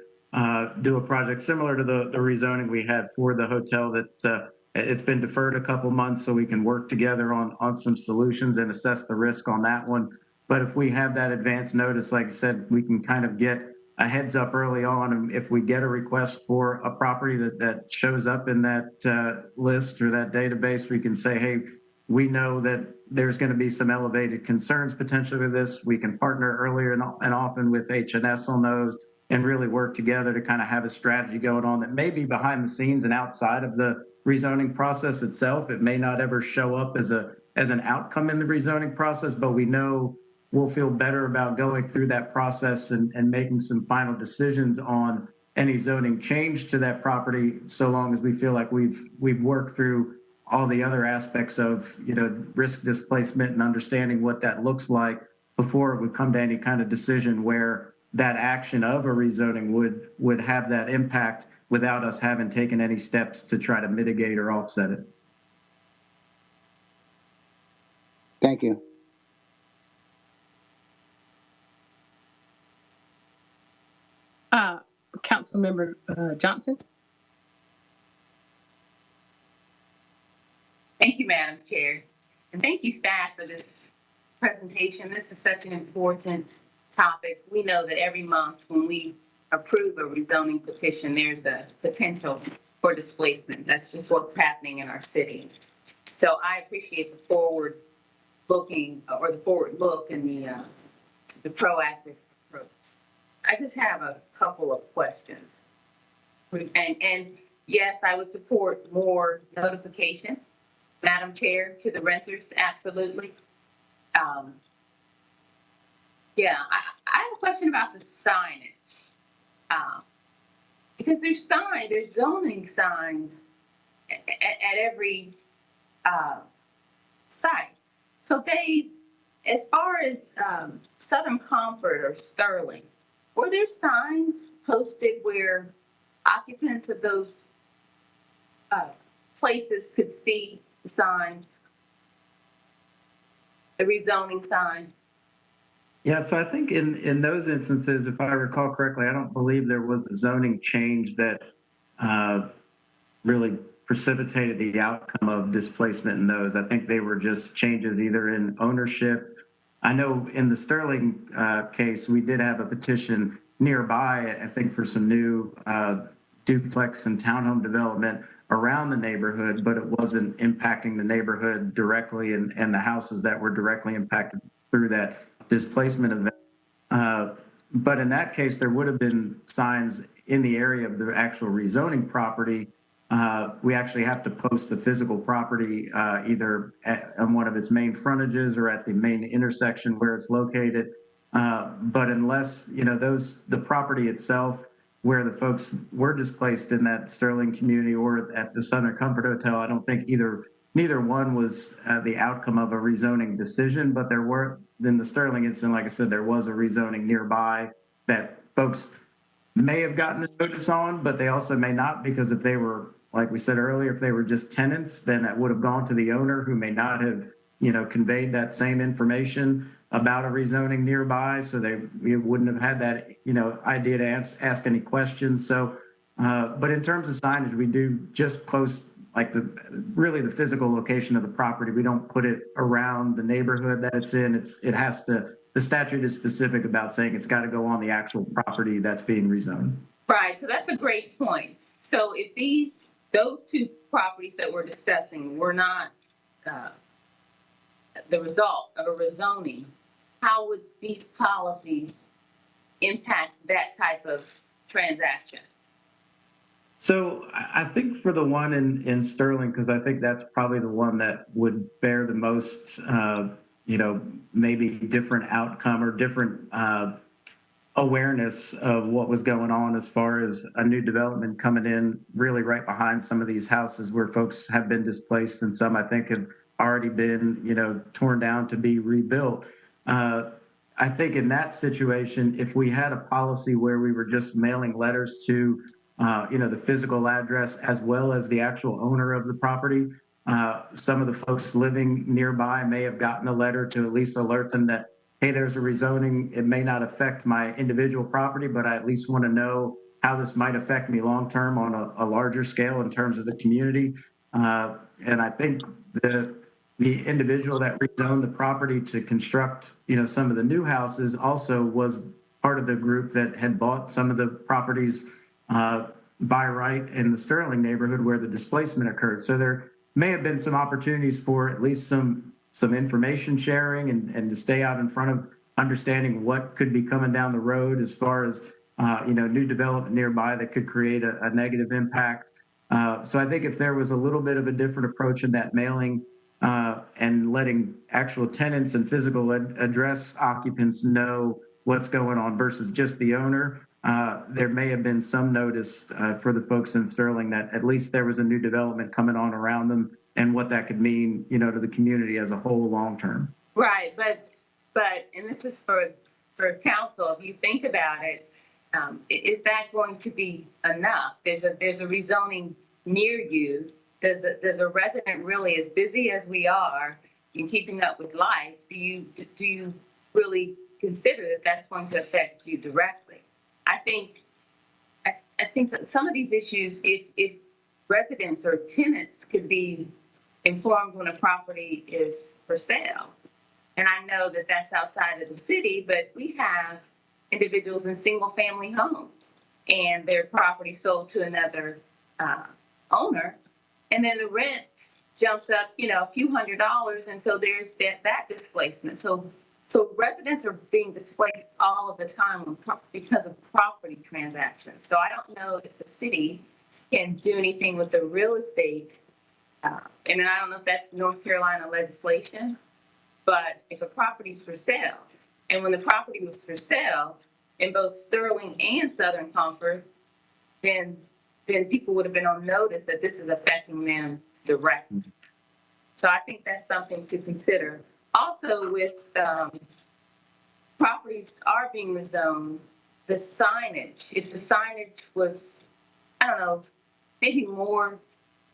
do a project similar to the rezoning we had for the hotel that's it's been deferred a couple months, so we can work together on some solutions and assess the risk on that one. But if we have that advance notice, like I said, we can kind of get a heads up early on. And if we get a request for a property that shows up in that list or that database, we can say, hey, we know that there's going to be some elevated concerns potentially with this. We can partner earlier and often with H&S on those and really work together to kind of have a strategy going on that may be behind the scenes and outside of the rezoning process itself. It may not ever show up as an outcome in the rezoning process, but we know we'll feel better about going through that process and making some final decisions on any zoning change to that property, so long as we feel like we've worked through all the other aspects of risk displacement and understanding what that looks like before it would come to any kind of decision where that action of a rezoning would have that impact without us having taken any steps to try to mitigate or offset it. Thank you. Councilmember Johnson. Thank you, Madam Chair. And thank you, staff, for this presentation. This is such an important topic. We know that every month when we approve a rezoning petition, there's a potential for displacement. That's just what's happening in our city. So I appreciate the forward looking or the forward look and the proactive approach. I just have a couple of questions. And yes, I would support more notification, Madam Chair, to the renters, absolutely. Yeah, I have a question about the signage. Because there's zoning signs at every site. So Dave, as far as Southern Comfort or Sterling, were there signs posted where occupants of those places could see the signs, the rezoning sign? Yeah, so I think in those instances, if I recall correctly, I don't believe there was a zoning change that really precipitated the outcome of displacement in those. I think they were just changes either in ownership. I know in the Sterling case, we did have a petition nearby, I think, for some new duplex and townhome development around the neighborhood, but it wasn't impacting the neighborhood directly and the houses that were directly impacted through that displacement event. But in that case, there would have been signs in the area of the actual rezoning property. We actually have to post the physical property either on one of its main frontages or at the main intersection where it's located. But unless, the property itself where the folks were displaced in that Sterling community or at the Southern Comfort Hotel, I don't think neither one was the outcome of a rezoning decision, but there were, in the Sterling incident, like I said, there was a rezoning nearby that folks may have gotten a notice on, but they also may not, because if they were, like we said earlier, if they were just tenants, then that would have gone to the owner who may not have, conveyed that same information about a rezoning nearby. So we wouldn't have had that, idea to ask any questions. So, but in terms of signage, we do just post like the physical location of the property. We don't put it around the neighborhood that it's in. The statute is specific about saying it's got to go on the actual property that's being rezoned. Right, so that's a great point. So if those two properties that we're discussing were not the result of a rezoning, how would these policies impact that type of transaction? So I think for the one in Sterling, because I think that's probably the one that would bear the most, maybe different outcome or different awareness of what was going on as far as a new development coming in really right behind some of these houses where folks have been displaced, and some I think have already been, torn down to be rebuilt. I think in that situation, if we had a policy where we were just mailing letters to the physical address as well as the actual owner of the property. Some of the folks living nearby may have gotten a letter to at least alert them that, hey, there's a rezoning. It may not affect my individual property, but I at least want to know how this might affect me long-term on a larger scale in terms of the community. And I think the individual that rezoned the property to construct, some of the new houses also was part of the group that had bought some of the properties by right in the Sterling neighborhood where the displacement occurred. So there may have been some opportunities for at least some information sharing and to stay out in front of understanding what could be coming down the road as far as new development nearby that could create a negative impact. So I think if there was a little bit of a different approach in that mailing and letting actual tenants and physical address occupants know what's going on versus just the owner, there may have been some notice for the folks in Sterling that at least there was a new development coming on around them and what that could mean, to the community as a whole long term. Right, but and this is for council. If you think about it, is that going to be enough? There's a rezoning near you. Does a resident really, as busy as we are in keeping up with life, do you really consider that that's going to affect you directly? I think that some of these issues, if residents or tenants could be informed when a property is for sale, and I know that that's outside of the city, but we have individuals in single-family homes, and their property sold to another owner, and then the rent jumps up, a few $100s, and so there's that displacement. So residents are being displaced all of the time because of property transactions. So I don't know if the city can do anything with the real estate. And I don't know if that's North Carolina legislation, but if a property's for sale, and when the property was for sale in both Sterling and Southern Comfort, then people would have been on notice that this is affecting them directly. So I think that's something to consider. Also, with properties are being rezoned, the signage, if the signage was, I don't know, maybe more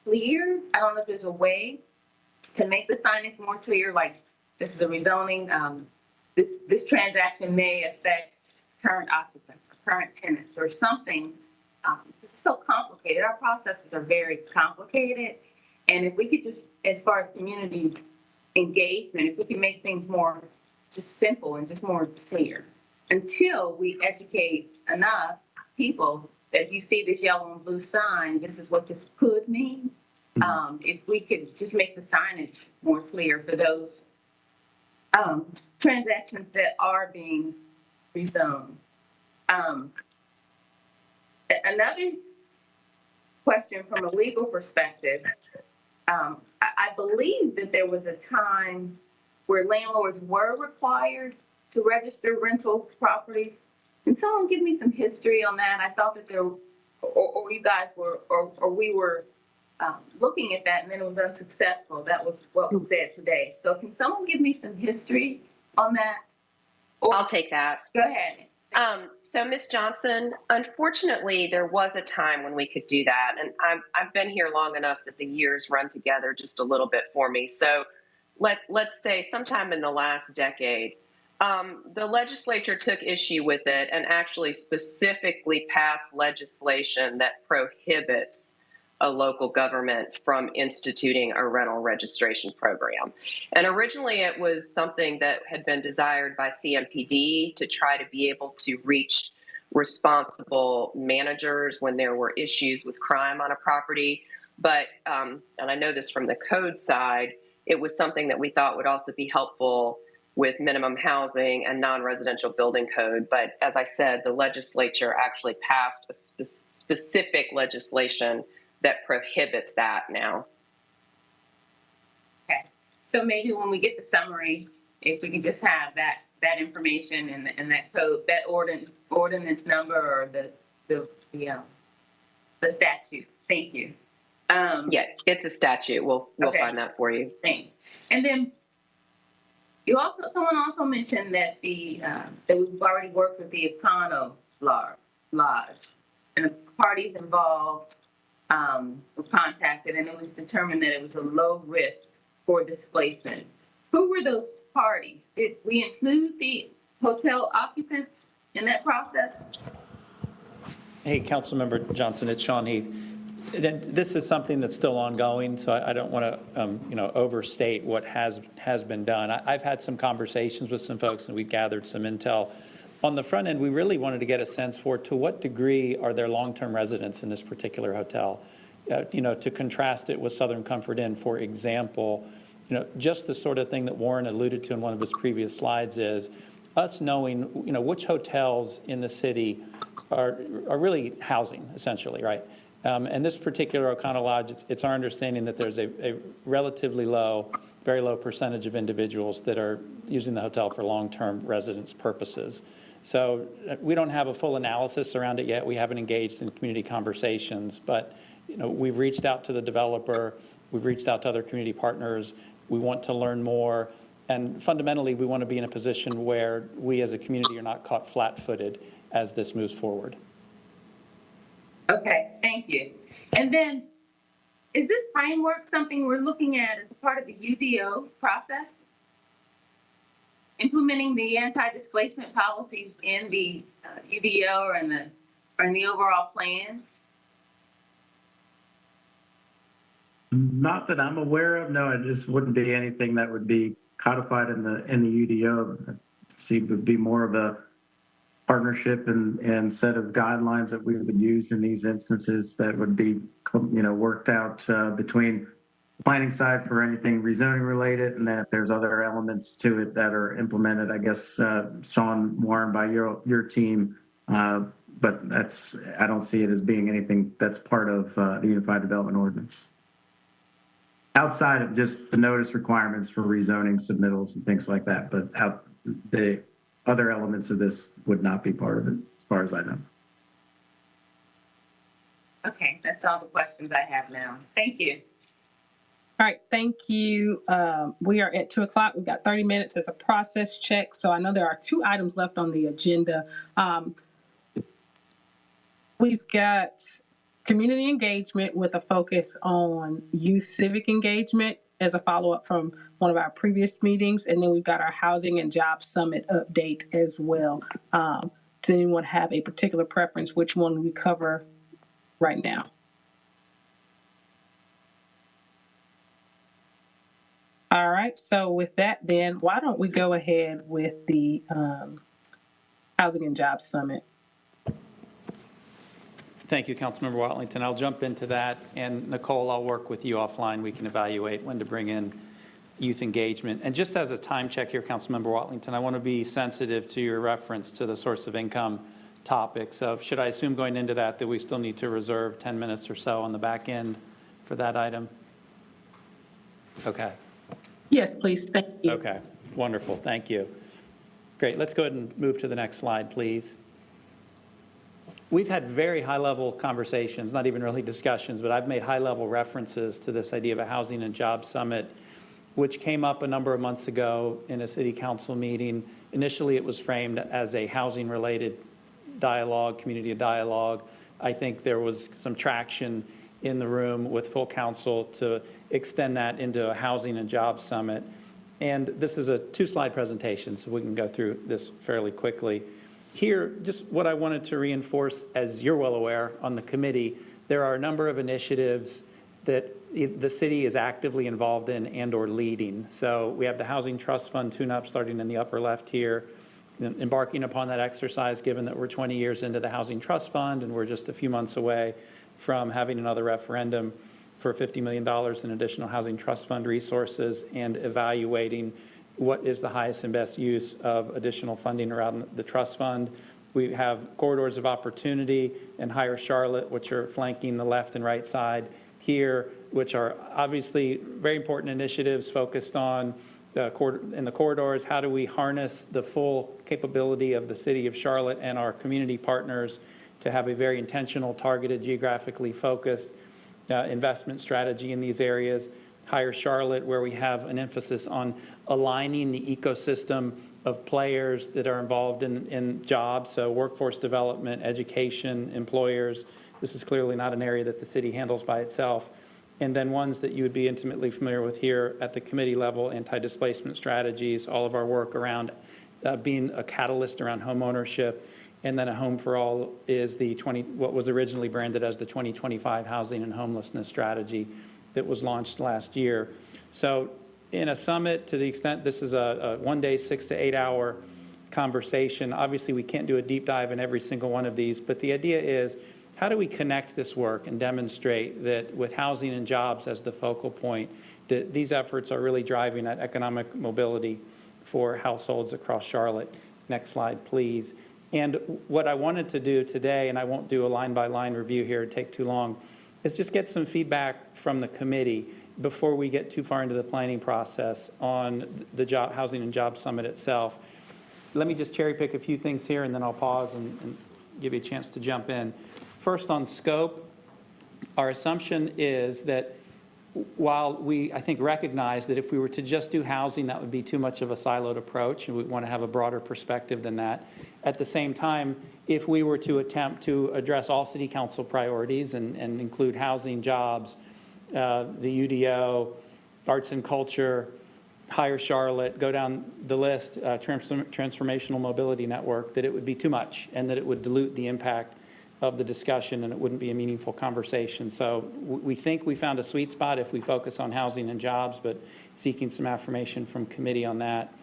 clear, I don't know if there's a way to make the signage more clear, like this is a rezoning, this transaction may affect current occupants, or current tenants, or something. It's so complicated. Our processes are very complicated. And if we could just, as far as community engagement, if we can make things more just simple and just more clear, until we educate enough people that if you see this yellow and blue sign, this is what this could mean. If we could just make the signage more clear for those transactions that are being rezoned. Another question from a legal perspective, I believe that there was a time where landlords were required to register rental properties. Can someone give me some history on that? I thought that there, or you guys were, or we were looking at that, and then it was unsuccessful. That was what was said today. So can someone give me some history on that? I'll take that. Go ahead. So Ms. Johnson, unfortunately, there was a time when we could do that. And I've been here long enough that the years run together just a little bit for me. So let's say sometime in the last decade, the legislature took issue with it and actually specifically passed legislation that prohibits a local government from instituting a rental registration program. And originally it was something that had been desired by CMPD to try to be able to reach responsible managers when there were issues with crime on a property. But, and I know this from the code side, it was something that we thought would also be helpful with minimum housing and non-residential building code. But as I said, the legislature actually passed a specific legislation that prohibits that now. Okay, so maybe when we get the summary, if we could just have that information and that code, that ordinance number or the statute. Thank you. Yeah, it's a statute. We'll Okay. find that for you. Thanks. And then someone also mentioned that that we've already worked with the Econo Lodge, and the parties involved were contacted, and it was determined that it was a low risk for displacement. Who were those parties? Did we include the hotel occupants in that process? Hey, Councilmember Johnson, it's Sean Heath. And this is something that's still ongoing, so I don't want to, overstate what has been done. I've had some conversations with some folks, and we've gathered some intel. On the front end, we really wanted to get a sense for to what degree are there long-term residents in this particular hotel. To contrast it with Southern Comfort Inn, for example, just the sort of thing that Warren alluded to in one of his previous slides is us knowing, which hotels in the city are really housing, essentially, right? And this particular Econo Lodge, it's our understanding that there's a relatively low, very low percentage of individuals that are using the hotel for long-term residence purposes. So we don't have a full analysis around it yet. We haven't engaged in community conversations, but we've reached out to the developer. We've reached out to other community partners. We want to learn more. And fundamentally, we want to be in a position where we as a community are not caught flat-footed as this moves forward. Okay, thank you. And then, is this framework something we're looking at as a part of the UDO process? Implementing the anti-displacement policies in the UDO or in the overall plan? Not that I'm aware of. No, it just wouldn't be anything that would be codified in the UDO. It would be more of a partnership and set of guidelines that we would use in these instances that would be, worked out between the planning side for anything rezoning related, and then if there's other elements to it that are implemented, I guess, Sean, Warren, by your team. But I don't see it as being anything that's part of the Unified Development Ordinance. Outside of just the notice requirements for rezoning submittals and things like that, but the other elements of this would not be part of it, as far as I know. Okay, that's all the questions I have now. Thank you. All right, thank you. We are at 2:00. We've got 30 minutes as a process check. So I know there are 2 items left on the agenda. We've got community engagement with a focus on youth civic engagement as a follow-up from one of our previous meetings. And then we've got our Housing and Job Summit update as well. Does anyone have a particular preference which one we cover right now? All right, so with that then, why don't we go ahead with the Housing and Job Summit? Thank you, Councilmember Watlington. I'll jump into that. And Nicole, I'll work with you offline. We can evaluate when to bring in youth engagement. And just as a time check here, Councilmember Watlington, I want to be sensitive to your reference to the source of income topic. So should I assume going into that we still need to reserve 10 minutes or so on the back end for that item? Okay. Yes, please. Thank you. Okay. Wonderful. Thank you. Great. Let's go ahead and move to the next slide, please. We've had very high-level conversations, not even really discussions, but I've made high-level references to this idea of a Housing and Job Summit, which came up a number of months ago in a city council meeting. Initially, it was framed as a housing-related dialogue, community dialogue. I think there was some traction in the room with full council to extend that into a Housing and Job Summit. And this is a 2-slide presentation, so we can go through this fairly quickly. Here, just what I wanted to reinforce, as you're well aware on the committee, there are a number of initiatives that the city is actively involved in and or leading. So we have the Housing Trust Fund tune-up starting in the upper left here, embarking upon that exercise given that we're 20 years into the Housing Trust Fund and we're just a few months away from having another referendum for $50 million in additional Housing Trust Fund resources and evaluating what is the highest and best use of additional funding around the trust fund. We have corridors of opportunity in Higher Charlotte, which are flanking the left and right side here, which are obviously very important initiatives focused on in the corridors. How do we harness the full capability of the city of Charlotte and our community partners to have a very intentional, targeted, geographically focused investment strategy in these areas? Higher Charlotte, where we have an emphasis on aligning the ecosystem of players that are involved in jobs, so workforce development, education, employers. This is clearly not an area that the city handles by itself. And then ones that you would be intimately familiar with here at the committee level, anti-displacement strategies, all of our work around being a catalyst around home ownership. And then A Home for All is what was originally branded as the 2025 Housing and Homelessness Strategy that was launched last year. So in a summit, to the extent this is a one-day, 6 to 8 hour conversation, obviously we can't do a deep dive in every single one of these, but the idea is, how do we connect this work and demonstrate that with housing and jobs as the focal point, that these efforts are really driving that economic mobility for households across Charlotte? Next slide, please. And what I wanted to do today, and I won't do a line-by-line review here, it'd take too long, is just get some feedback from the committee before we get too far into the planning process on the Housing and Jobs Summit itself. Let me just cherry pick a few things here, and then I'll pause and give you a chance to jump in. First, on scope, our assumption is that while we, I think, recognize that if we were to just do housing, that would be too much of a siloed approach, and we want to have a broader perspective than that. At the same time, if we were to attempt to address all city council priorities and include housing, jobs, the UDO, arts and culture, Higher Charlotte, go down the list, Transformational Mobility Network, that it would be too much and that it would dilute the impact of the discussion and it wouldn't be a meaningful conversation. So we think we found a sweet spot if we focus on housing and jobs, but seeking some affirmation from committee on that.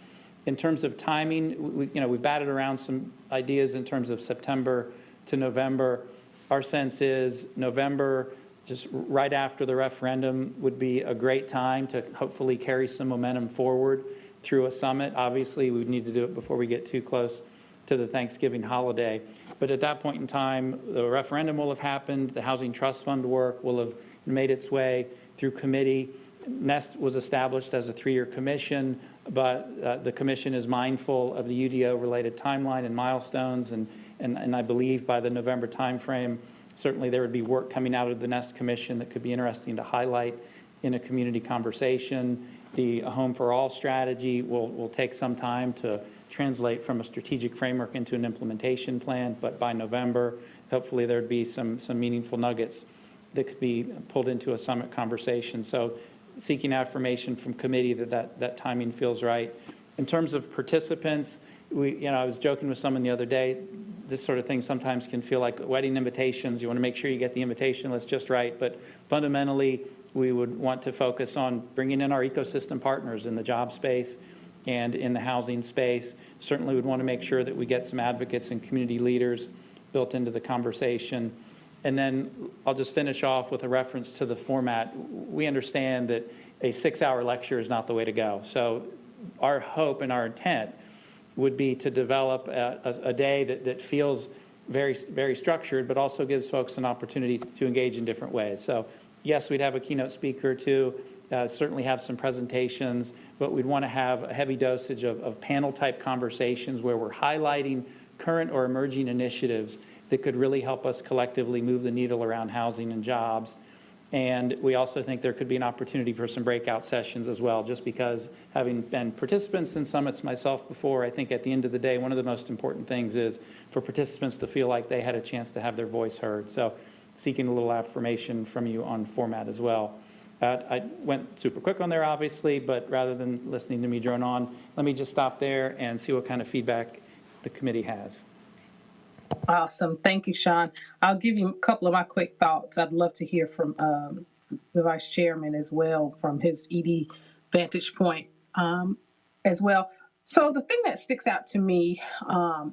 In terms of timing, we've batted around some ideas in terms of September to November. Our sense is November, just right after the referendum, would be a great time to hopefully carry some momentum forward through a summit. Obviously, we would need to do it before we get too close to the Thanksgiving holiday. But at that point in time, the referendum will have happened, the Housing Trust Fund work will have made its way through committee. NEST was established as a 3-year commission, but the commission is mindful of the UDO-related timeline and milestones, and I believe by the November timeframe, certainly there would be work coming out of the NEST commission that could be interesting to highlight in a community conversation. The Home for All strategy will take some time to translate from a strategic framework into an implementation plan, but by November, hopefully there'd be some meaningful nuggets that could be pulled into a summit conversation. So seeking affirmation from committee that timing feels right. In terms of participants, I was joking with someone the other day, this sort of thing sometimes can feel like wedding invitations. You want to make sure you get the invitation list just right, but fundamentally, we would want to focus on bringing in our ecosystem partners in the job space and in the housing space. Certainly would want to make sure that we get some advocates and community leaders built into the conversation. And then I'll just finish off with a reference to the format. We understand that a 6-hour lecture is not the way to go. So our hope and our intent would be to develop a day that feels very, very structured, but also gives folks an opportunity to engage in different ways. So yes, we'd have a keynote speaker or two, certainly have some presentations, but we'd want to have a heavy dosage of panel-type conversations where we're highlighting current or emerging initiatives that could really help us collectively move the needle around housing and jobs. And we also think there could be an opportunity for some breakout sessions as well, just because having been participants in summits myself before, I think at the end of the day, one of the most important things is for participants to feel like they had a chance to have their voice heard. So seeking a little affirmation from you on format as well. I went super quick on there, obviously, but rather than listening to me drone on, let me just stop there and see what kind of feedback the committee has. Awesome. Thank you, Sean. I'll give you a couple of my quick thoughts. I'd love to hear from the vice chairman as well, from his ED vantage point as well. So the thing that sticks out to me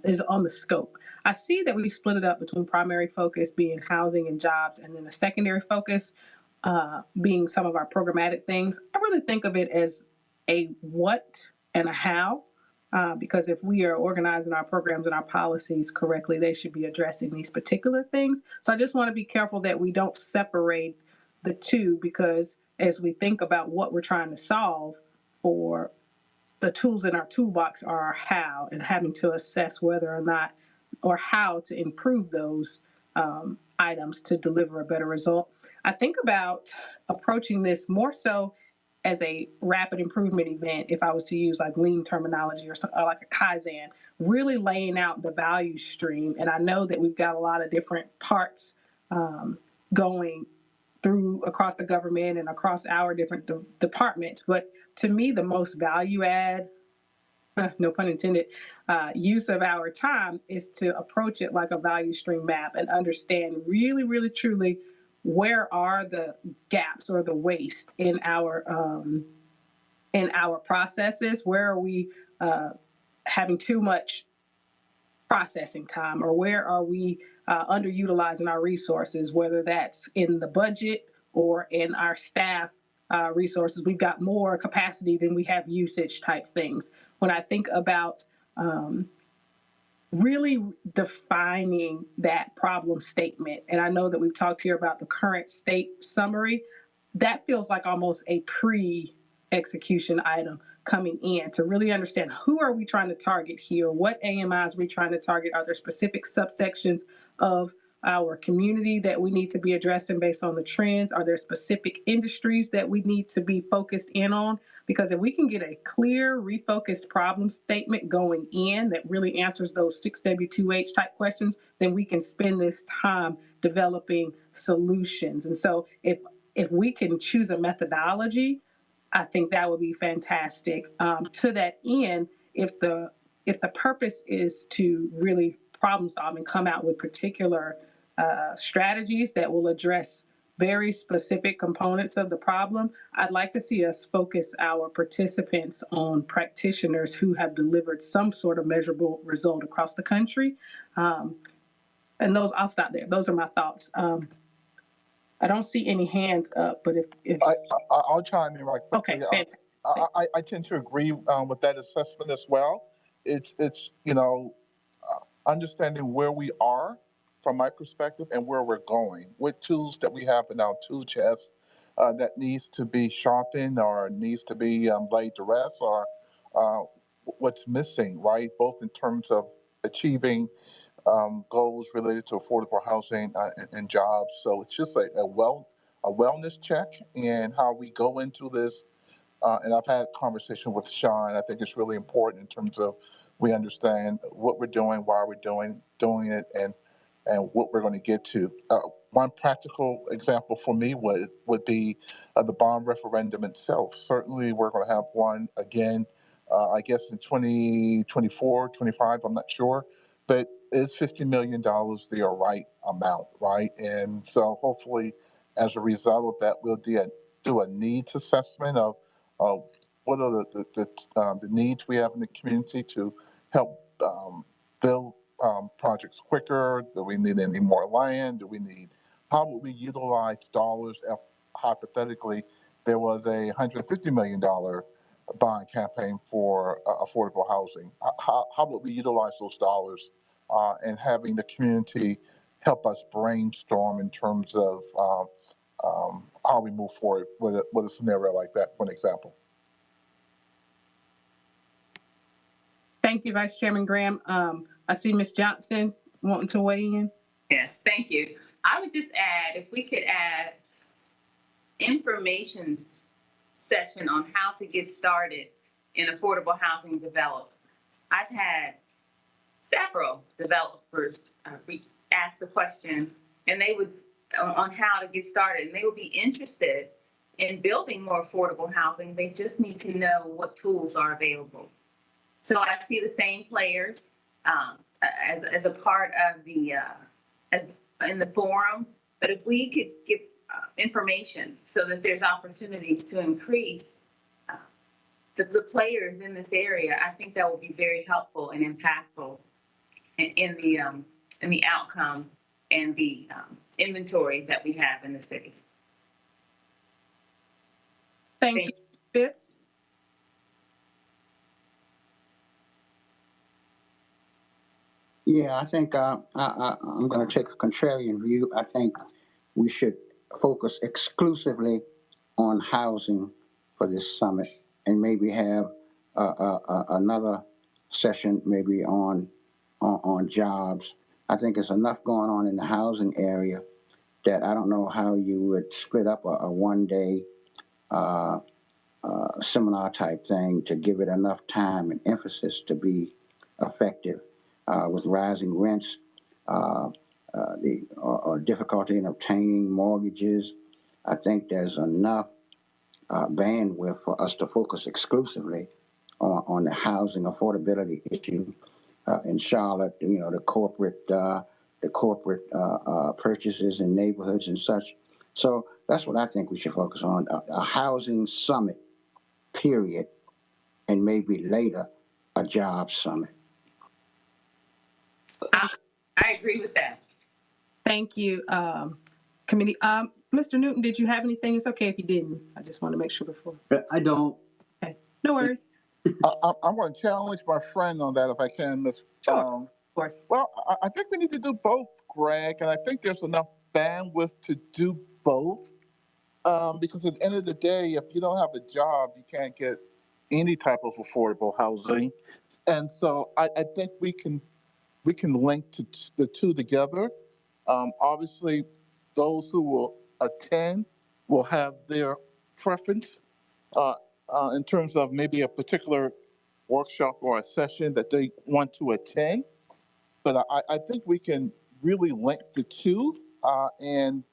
is on the scope. I see that we split it up between primary focus being housing and jobs, and then a secondary focus being some of our programmatic things. I really think of it as a what and a how. Because if we are organizing our programs and our policies correctly, they should be addressing these particular things. So I just want to be careful that we don't separate the two, because as we think about what we're trying to solve for, the tools in our toolbox are our how, and having to assess whether or not or how to improve those items to deliver a better result. I think about approaching this more so as a rapid improvement event, if I was to use like lean terminology or like a Kaizen, really laying out the value stream. And I know that we've got a lot of different parts going through across the government and across our different departments. But to me, the most value add, no pun intended, use of our time is to approach it like a value stream map and understand really, really, truly where are the gaps or the waste in our processes. Where are we having too much processing time, or where are we underutilizing our resources, whether that's in the budget or in our staff resources. We've got more capacity than we have usage type things. When I think about really defining that problem statement, and I know that we've talked here about the current state summary, that feels like almost a pre-execution item coming in to really understand who are we trying to target here, what AMIs are we trying to target, are there specific subsections of our community that we need to be addressing based on the trends, are there specific industries that we need to be focused in on? Because if we can get a clear, refocused problem statement going in that really answers those 6W2H type questions, then we can spend this time developing solutions. And so if we can choose a methodology, I think that would be fantastic. To that end, if the purpose is to really problem solve and come out with particular strategies that will address very specific components of the problem, I'd like to see us focus our participants on practitioners who have delivered some sort of measurable result across the country. And those, I'll stop there. Those are my thoughts. I don't see any hands up, but if I'll chime in right quickly. Okay, fantastic. I tend to agree with that assessment as well. It's understanding where we are from my perspective and where we're going, what tools that we have in our tool chest that needs to be sharpened or needs to be laid to rest, or what's missing, right? Both in terms of achieving goals related to affordable housing and jobs. So it's just a wellness check and how we go into this. And I've had a conversation with Sean. I think it's really important in terms of we understand what we're doing, why we're doing it, and what we're going to get to. One practical example for me would be the bond referendum itself. Certainly, we're going to have one again, I guess in 2024, 25, I'm not sure. But is $50 million the right amount, right? And so hopefully, as a result of that, we'll do a needs assessment of what are the needs we have in the community to help build projects quicker. Do we need any more land? How would we utilize dollars if hypothetically there was a $150 million bond campaign for affordable housing? How would we utilize those dollars and having the community help us brainstorm in terms of how we move forward with a scenario like that, for an example? Thank you, Vice Chairman Graham. I see Ms. Johnson wanting to weigh in. Yes, thank you. I would just add, if we could add information session on how to get started in affordable housing development. I've had several developers ask the question, and they would on how to get started, and they would be interested in building more affordable housing. They just need to know what tools are available. So I see the same players as a part of the in the forum. But if we could give information so that there's opportunities to increase the players in this area, I think that will be very helpful and impactful in the outcome and the inventory that we have in the city. Thank you, Fitz. Yeah, I think I'm going to take a contrarian view. I think we should focus exclusively on housing for this summit, and maybe have another session maybe on jobs. I think there's enough going on in the housing area that I don't know how you would split up a one-day seminar type thing to give it enough time and emphasis to be effective. With rising rents, the difficulty in obtaining mortgages, I think there's enough bandwidth for us to focus exclusively on the housing affordability issue in Charlotte. You know, the corporate purchases in neighborhoods and such. So that's what I think we should focus on: a housing summit, period, and maybe later a jobs summit. I agree with that. Thank you, committee. Mr. Newton, did you have anything? It's okay if you didn't. I just want to make sure before. I don't. Okay, no worries. I'm going to challenge my friend on that if I can, Ms. Sure, of course. Well, I think we need to do both, Greg, and I think there's enough bandwidth to do both. Because at the end of the day, if you don't have a job, you can't get any type of affordable housing. And so I think we can link the two together. Obviously, those who will attend will have their preference in terms of maybe a particular workshop or a session that they want to attend. But I think we can really link the two and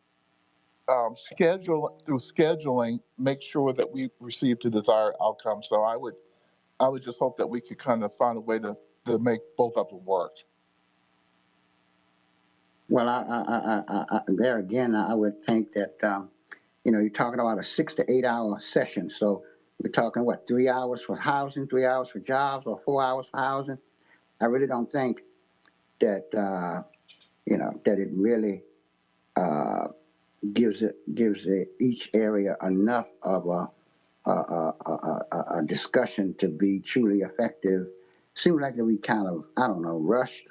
through scheduling, make sure that we receive the desired outcome. So I would just hope that we could kind of find a way to make both of them work. Well, there again, I would think that, you're talking about a 6 to 8 hour session. So we're talking, 3 hours for housing, 3 hours for jobs, or 4 hours for housing? I really don't think that, that it really gives each area enough of a discussion to be truly effective. Seems like that we kind of, rushed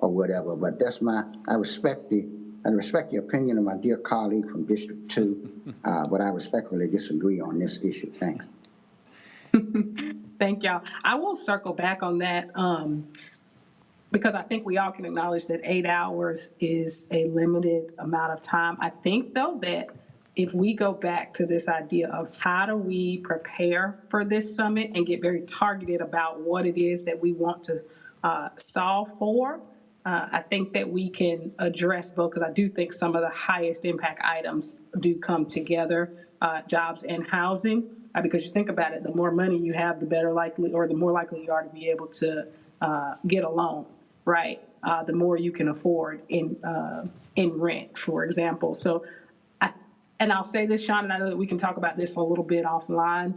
or whatever, but that's I respect the opinion of my dear colleague from District 2, but I respectfully disagree on this issue. Thanks. Thank y'all. I will circle back on that because I think we all can acknowledge that 8 hours is a limited amount of time. I think, though, that if we go back to this idea of how do we prepare for this summit and get very targeted about what it is that we want to solve for, I think that we can address both, because I do think some of the highest impact items do come together, jobs and housing, because you think about it, the more money you have, the more likely you are to be able to get a loan, right? The more you can afford in rent, for example. So, and I'll say this, Sean, and I know that we can talk about this a little bit offline.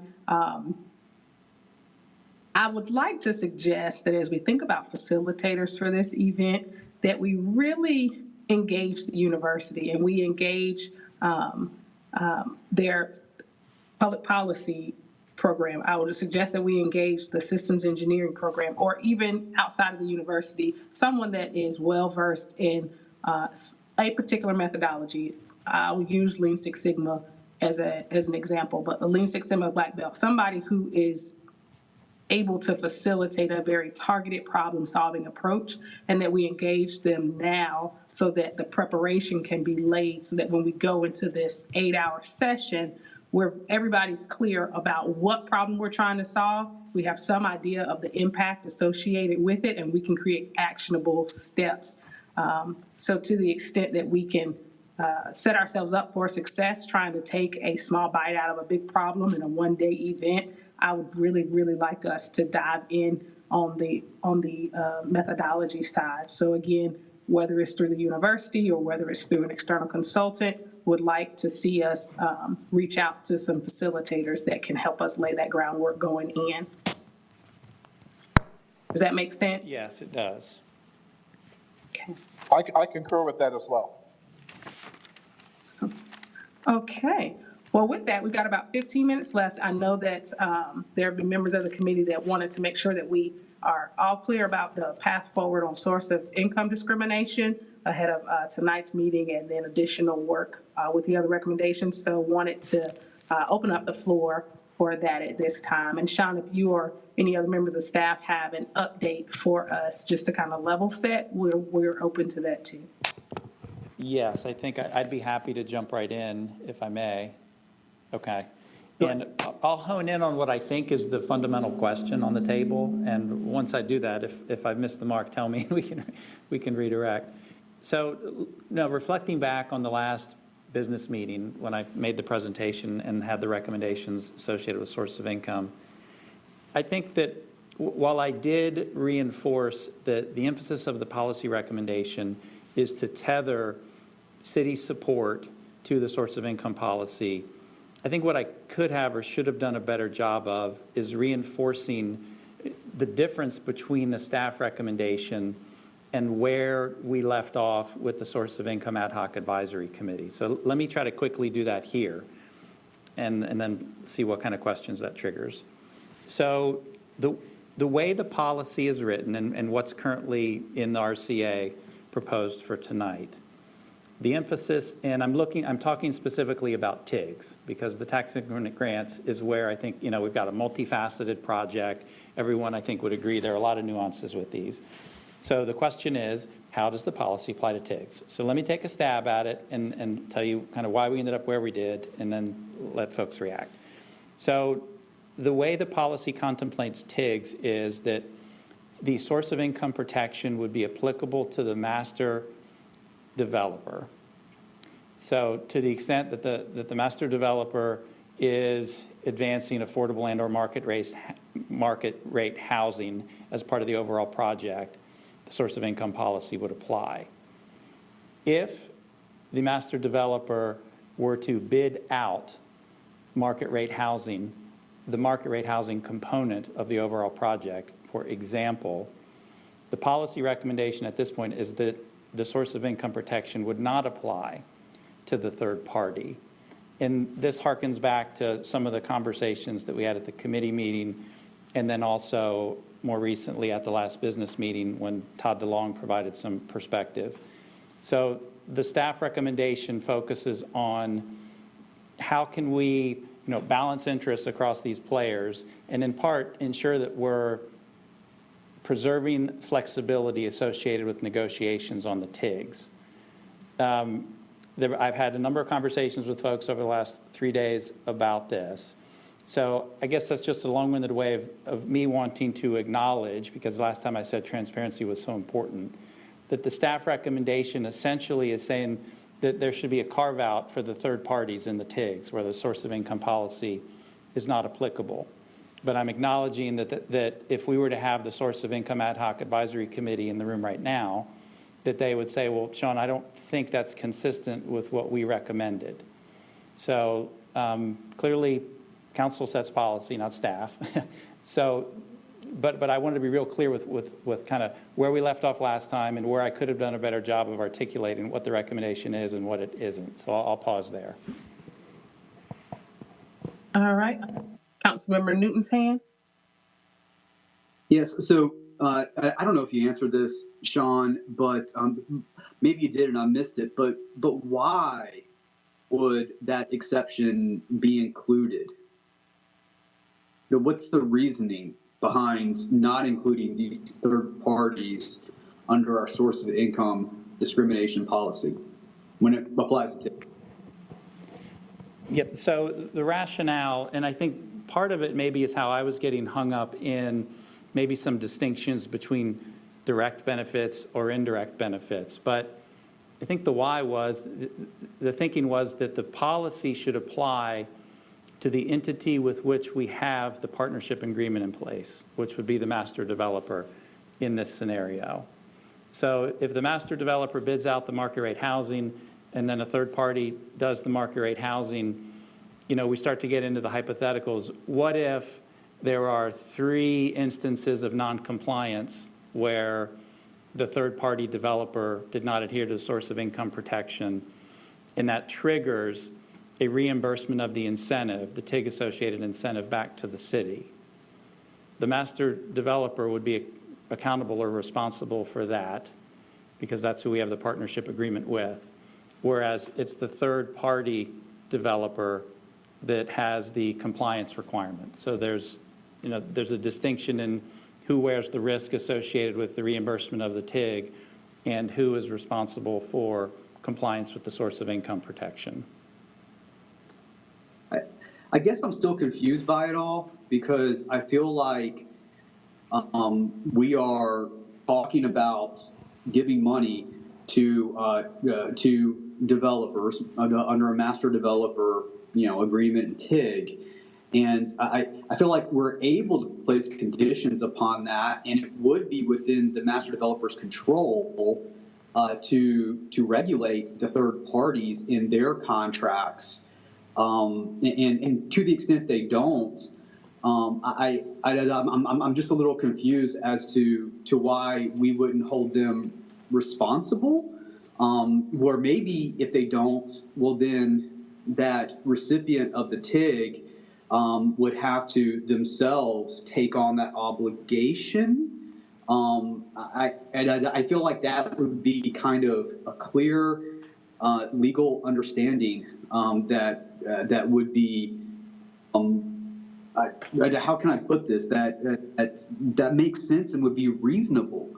I would like to suggest that as we think about facilitators for this event, that we really engage the university and we engage their public policy program. I would suggest that we engage the systems engineering program, or even outside of the university, someone that is well-versed in a particular methodology. I'll use Lean Six Sigma as an example, but the Lean Six Sigma Black Belt, somebody who is able to facilitate a very targeted problem-solving approach, and that we engage them now so that the preparation can be laid, so that when we go into this 8-hour session, where everybody's clear about what problem we're trying to solve, we have some idea of the impact associated with it, and we can create actionable steps. So to the extent that we can set ourselves up for success, trying to take a small bite out of a big problem in a one-day event, I would really, really like us to dive in on the methodology side. So again, whether it's through the university or whether it's through an external consultant, would like to see us reach out to some facilitators that can help us lay that groundwork going in. Does that make sense? Yes, it does. Okay. I concur with that as well. So, okay. Well, with that, we've got about 15 minutes left. I know that there have been members of the committee that wanted to make sure that we are all clear about the path forward on source of income discrimination ahead of tonight's meeting and then additional work with the other recommendations. So wanted to open up the floor for that at this time. And Sean, if you or any other members of staff have an update for us just to kind of level set, we're open to that too. Yes, I think I'd be happy to jump right in if I may. Okay. And I'll hone in on what I think is the fundamental question on the table. And once I do that, if I've missed the mark, tell me, we can redirect. So, no, reflecting back on the last business meeting when I made the presentation and had the recommendations associated with source of income, I think that while I did reinforce that the emphasis of the policy recommendation is to tether city support to the source of income policy, I think what I could have or should have done a better job of is reinforcing the difference between the staff recommendation and where we left off with the source of income ad hoc advisory committee. So let me try to quickly do that here and then see what kind of questions that triggers. So the way the policy is written and what's currently in the RCA proposed for tonight, the emphasis, and I'm talking specifically about TIGs, because the tax increment grants is where I think, we've got a multifaceted project. Everyone, I think, would agree there are a lot of nuances with these. So the question is, how does the policy apply to TIGs? So let me take a stab at it and tell you kind of why we ended up where we did, and then let folks react. So the way the policy contemplates TIGs is that the source of income protection would be applicable to the master developer. So to the extent that the master developer is advancing affordable and or market rate housing as part of the overall project, the source of income policy would apply. If the master developer were to bid out market rate housing, the market rate housing component of the overall project, for example, the policy recommendation at this point is that the source of income protection would not apply to the third party. And this harkens back to some of the conversations that we had at the committee meeting, and then also more recently at the last business meeting when Todd DeLong provided some perspective. So the staff recommendation focuses on how can we balance interests across these players, and in part ensure that we're preserving flexibility associated with negotiations on the TIGs. I've had a number of conversations with folks over the last 3 days about this. So I guess that's just a long-winded way of me wanting to acknowledge, because last time I said transparency was so important, that the staff recommendation essentially is saying that there should be a carve-out for the third parties in the TIGs where the source of income policy is not applicable. But I'm acknowledging that if we were to have the source of income ad hoc advisory committee in the room right now, that they would say, well, Sean, I don't think that's consistent with what we recommended. So clearly, council sets policy, not staff. So, but I wanted to be real clear with kind of where we left off last time and where I could have done a better job of articulating what the recommendation is and what it isn't. So I'll pause there. All right. Councilmember Newton's hand. Yes, so I don't know if you answered this, Sean, but maybe you did and I missed it, but why would that exception be included? What's the reasoning behind not including these third parties under our source of income discrimination policy when it applies to TIG? Yep, so the rationale, and I think part of it maybe is how I was getting hung up in maybe some distinctions between direct benefits or indirect benefits. But I think the why was, the thinking was that the policy should apply to the entity with which we have the partnership agreement in place, which would be the master developer in this scenario. So if the master developer bids out the market rate housing and then a third party does the market rate housing, we start to get into the hypotheticals. What if there are 3 instances of noncompliance where the third party developer did not adhere to the source of income protection, and that triggers a reimbursement of the incentive, the TIG associated incentive, back to the city. The master developer would be accountable or responsible for that because that's who we have the partnership agreement with. Whereas it's the third party developer that has the compliance requirement. So there's a distinction in who wears the risk associated with the reimbursement of the TIG and who is responsible for compliance with the source of income protection. I guess I'm still confused by it all because I feel like we are talking about giving money to developers under a master developer agreement and TIG, and I feel like we're able to place conditions upon that, and it would be within the master developer's control to regulate the third parties in their contracts. And to the extent they don't, I'm just a little confused as to why we wouldn't hold them responsible. Where maybe if they don't, well then that recipient of the TIG would have to themselves take on that obligation. I feel like that would be kind of a clear legal understanding that would be, how can I put this, that makes sense and would be reasonable.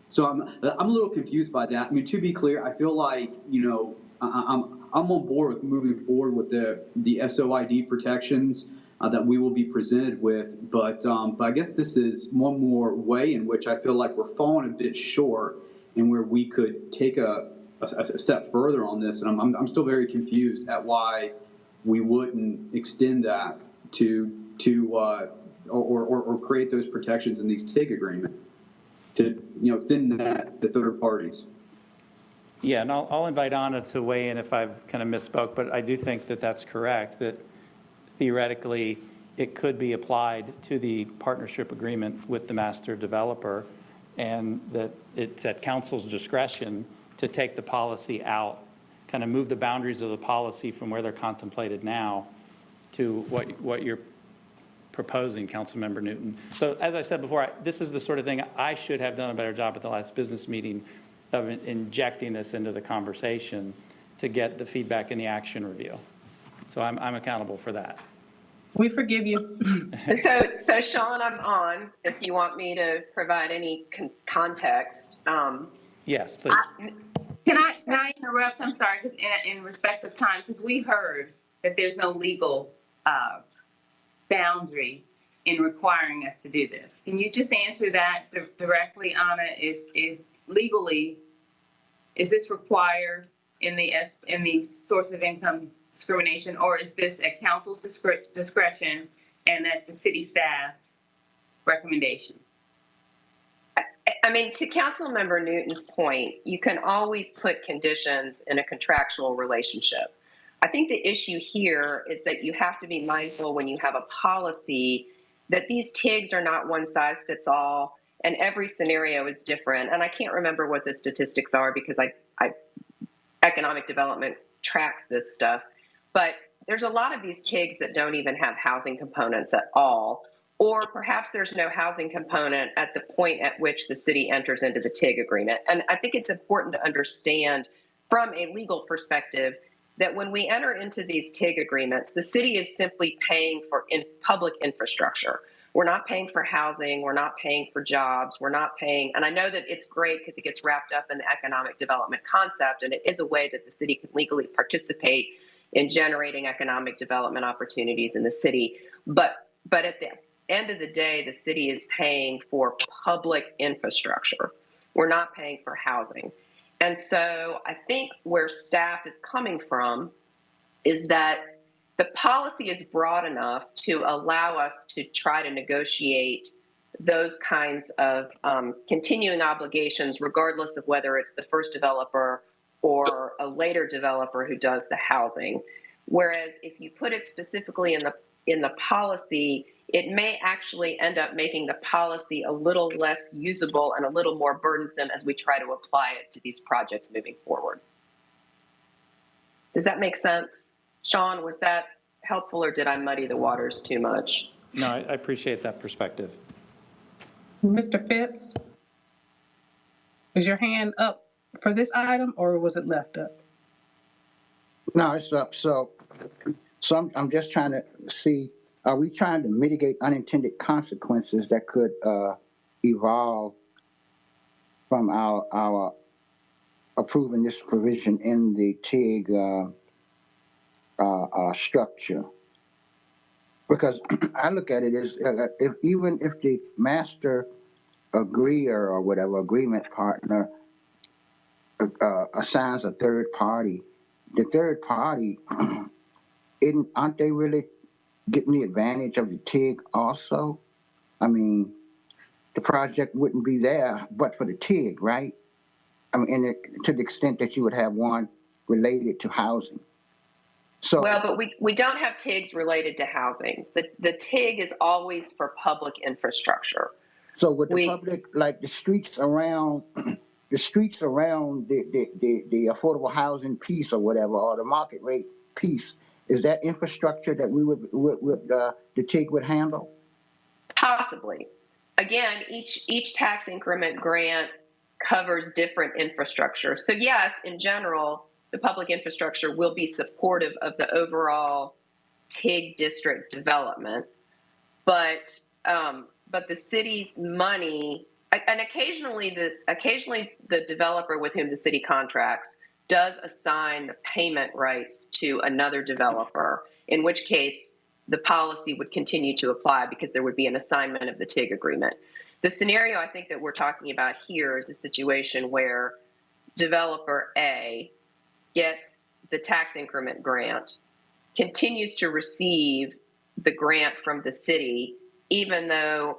So I'm a little confused by that. I mean, to be clear, I feel like, I'm on board with moving forward with the SOID protections that we will be presented with, but I guess this is one more way in which I feel like we're falling a bit short and where we could take a step further on this, and I'm still very confused at why we wouldn't extend that to create those protections in these TIG agreements to extend that to third parties. Yeah, and I'll invite Anna to weigh in if I've kind of misspoke, but I do think that that's correct, that theoretically it could be applied to the partnership agreement with the master developer, and that it's at council's discretion to take the policy out, kind of move the boundaries of the policy from where they're contemplated now to what you're proposing, Councilmember Newton. So as I said before, this is the sort of thing I should have done a better job at the last business meeting of injecting this into the conversation to get the feedback in the action review. So I'm accountable for that. We forgive you. So Sean, I'm on if you want me to provide any context. Yes, please. Can I interrupt? I'm sorry, because in respect of time, because we heard that there's no legal boundary in requiring us to do this. Can you just answer that directly, Anna? If legally, is this required in the source of income discrimination, or is this at council's discretion and at the city staff's recommendation? I mean, to Councilmember Newton's point, you can always put conditions in a contractual relationship. I think the issue here is that you have to be mindful when you have a policy that these TIGs are not one size fits all, and every scenario is different. And I can't remember what the statistics are because economic development tracks this stuff. But there's a lot of these TIGs that don't even have housing components at all. Or perhaps there's no housing component at the point at which the city enters into the TIG agreement. And I think it's important to understand from a legal perspective that when we enter into these TIG agreements, the city is simply paying for public infrastructure. We're not paying for housing. We're not paying for jobs. We're not paying. And I know that it's great because it gets wrapped up in the economic development concept, and it is a way that the city can legally participate in generating economic development opportunities in the city. But at the end of the day, the city is paying for public infrastructure. We're not paying for housing. And so I think where staff is coming from is that the policy is broad enough to allow us to try to negotiate those kinds of continuing obligations, regardless of whether it's the first developer or a later developer who does the housing. Whereas if you put it specifically in the policy, it may actually end up making the policy a little less usable and a little more burdensome as we try to apply it to these projects moving forward. Does that make sense? Sean, was that helpful or did I muddy the waters too much? No, I appreciate that perspective. Mr. Phipps, is your hand up for this item or was it left up? No, it's up. So I'm just trying to see, are we trying to mitigate unintended consequences that could evolve from our approving this provision in the TIG structure? Because I look at it as even if the master agreeer or whatever agreement partner assigns a third party, the third party aren't they really getting the advantage of the TIG also? I mean, the project wouldn't be there but for the TIG, right? I mean, to the extent that you would have one related to housing. So, Well, but we don't have TIGs related to housing. The TIG is always for public infrastructure. so with the public, like the streets around the affordable housing piece or whatever, or the market rate piece, is that infrastructure that we would the TIG would handle? Possibly. Again, each tax increment grant covers different infrastructure. So yes, in general, the public infrastructure will be supportive of the overall TIG district development, but the city's money, and occasionally the developer with whom the city contracts does assign the payment rights to another developer, in which case the policy would continue to apply because there would be an assignment of the TIG agreement. The scenario I think that we're talking about here is a situation where developer A gets the tax increment grant, continues to receive the grant from the city, even though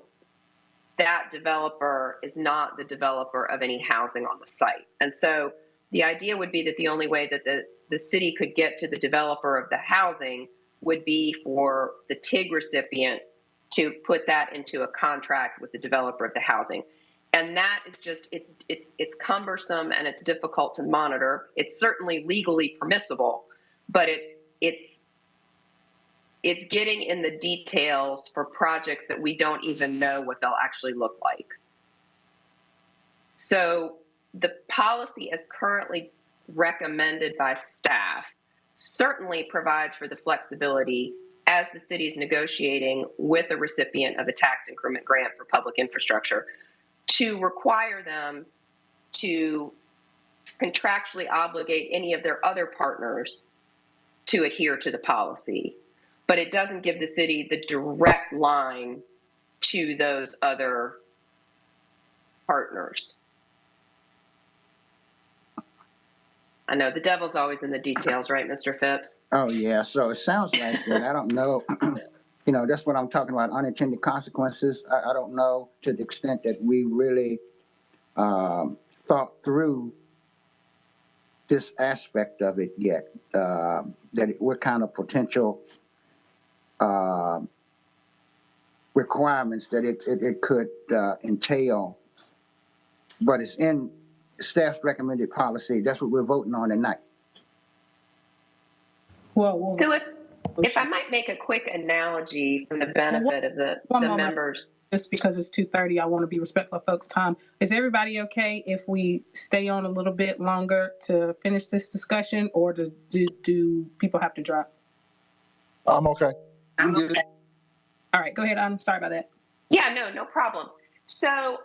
that developer is not the developer of any housing on the site. And so the idea would be that the only way that the city could get to the developer of the housing would be for the TIG recipient to put that into a contract with the developer of the housing. And that is just, it's cumbersome and it's difficult to monitor. It's certainly legally permissible, but it's getting in the details for projects that we don't even know what they'll actually look like. So the policy as currently recommended by staff certainly provides for the flexibility as the city is negotiating with a recipient of a tax increment grant for public infrastructure to require them to contractually obligate any of their other partners to adhere to the policy. But it doesn't give the city the direct line to those other partners. I know the devil's always in the details, right, Mr. Phipps? Oh, yeah. So it sounds like that. I don't know. You know, that's what I'm talking about, unintended consequences. I don't know to the extent that we really thought through this aspect of it yet, what kind of potential requirements that it could entail. But it's in staff's recommended policy. That's what we're voting on tonight. Well, so if I might make a quick analogy for the benefit of the members. Just because it's 2:30, I want to be respectful of folks' time. Is everybody okay if we stay on a little bit longer to finish this discussion, or do people have to drop? I'm okay. I'm okay. All right, go ahead. I'm sorry about that. Yeah, no problem. So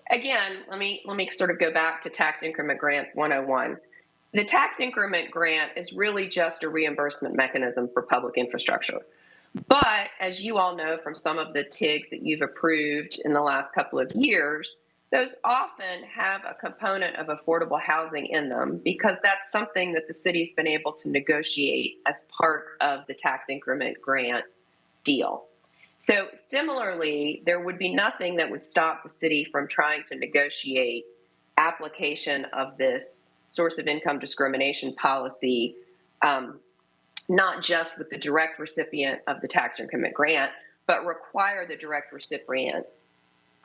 again, let me sort of go back to tax increment grants 101. The tax increment grant is really just a reimbursement mechanism for public infrastructure. But as you all know from some of the TIGs that you've approved in the last couple of years, those often have a component of affordable housing in them because that's something that the city's been able to negotiate as part of the tax increment grant deal. So similarly, there would be nothing that would stop the city from trying to negotiate application of this source of income discrimination policy, not just with the direct recipient of the tax increment grant, but require the direct recipient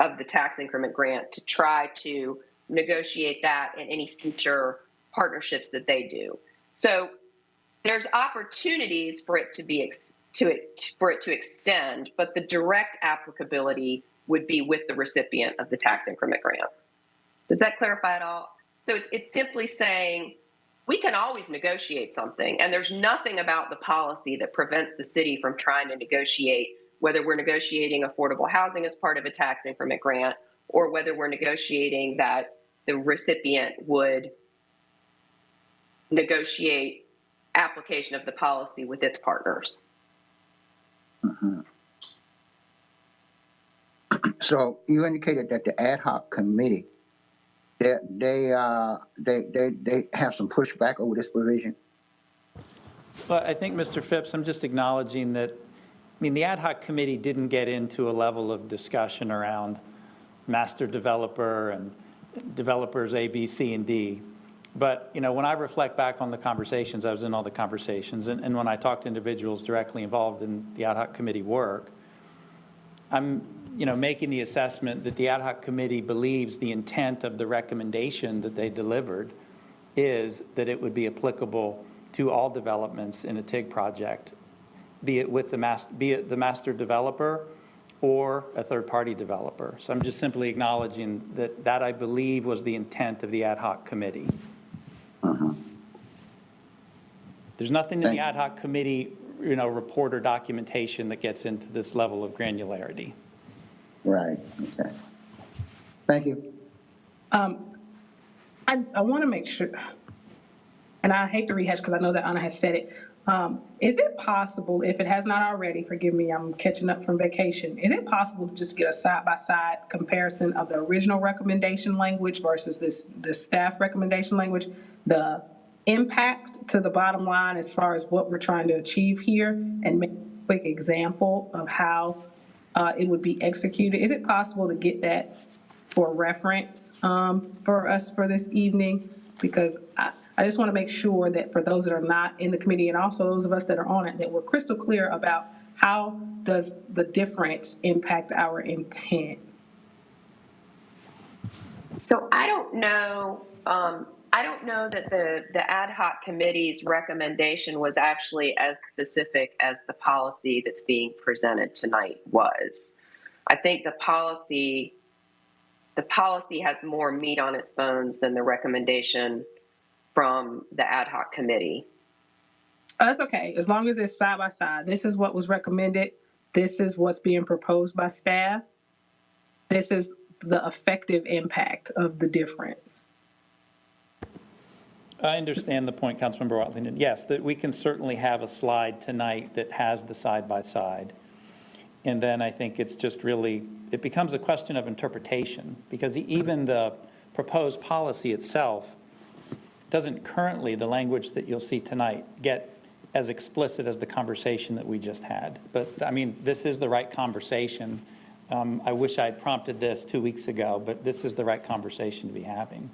of the tax increment grant to try to negotiate that in any future partnerships that they do. So there's opportunities for it to be for it to extend, but the direct applicability would be with the recipient of the tax increment grant. Does that clarify at all? So it's simply saying we can always negotiate something, and there's nothing about the policy that prevents the city from trying to negotiate, whether we're negotiating affordable housing as part of a tax increment grant, or whether we're negotiating that the recipient would negotiate application of the policy with its partners. So you indicated that the ad hoc committee, they have some pushback over this provision. Well, I think, Mr. Phipps, I'm just acknowledging that, the ad hoc committee didn't get into a level of discussion around master developer and developers A, B, C, and D. But, when I reflect back on the conversations, I was in all the conversations, and when I talked to individuals directly involved in the ad hoc committee work, I'm, making the assessment that the ad hoc committee believes the intent of the recommendation that they delivered is that it would be applicable to all developments in a TIG project, be it the master developer or a third-party developer. So I'm just simply acknowledging that I believe was the intent of the ad hoc committee. There's nothing in the ad hoc committee, report or documentation that gets into this level of granularity. Right. Okay. Thank you. I want to make sure, and I hate to rehash because I know that Anna has said it. Is it possible, if it has not already, forgive me, I'm catching up from vacation, is it possible to just get a side-by-side comparison of the original recommendation language versus the staff recommendation language, the impact to the bottom line as far as what we're trying to achieve here, and make a quick example of how it would be executed? Is it possible to get that for reference for us for this evening? Because I just want to make sure that for those that are not in the committee and also those of us that are on it, that we're crystal clear about how does the difference impact our intent. So I don't know that the ad hoc committee's recommendation was actually as specific as the policy that's being presented tonight was. I think the policy has more meat on its bones than the recommendation from the ad hoc committee. That's okay, as long as it's side by side. This is what was recommended. This is what's being proposed by staff. This is the effective impact of the difference. I understand the point, Councilmember Watlington. Yes, that we can certainly have a slide tonight that has the side by side. And then I think it's just really, it becomes a question of interpretation, because even the proposed policy itself doesn't currently, the language that you'll see tonight, get as explicit as the conversation that we just had. But this is the right conversation. I wish I had prompted this 2 weeks ago, but this is the right conversation to be having.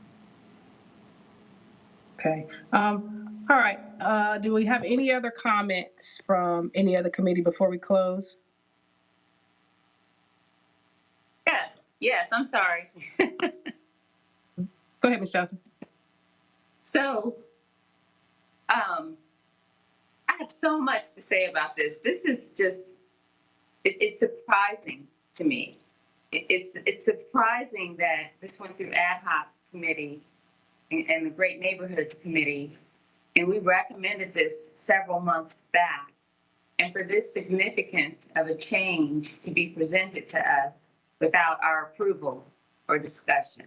Okay. All right. Do we have any other comments from any other committee before we close? Yes, I'm sorry. Go ahead, Ms. Johnson. So, I have so much to say about this. This is just, it's surprising to me. It's surprising that this went through ad hoc committee and the Great Neighborhoods Committee, and we recommended this several months back. And for this significant of a change to be presented to us without our approval or discussion.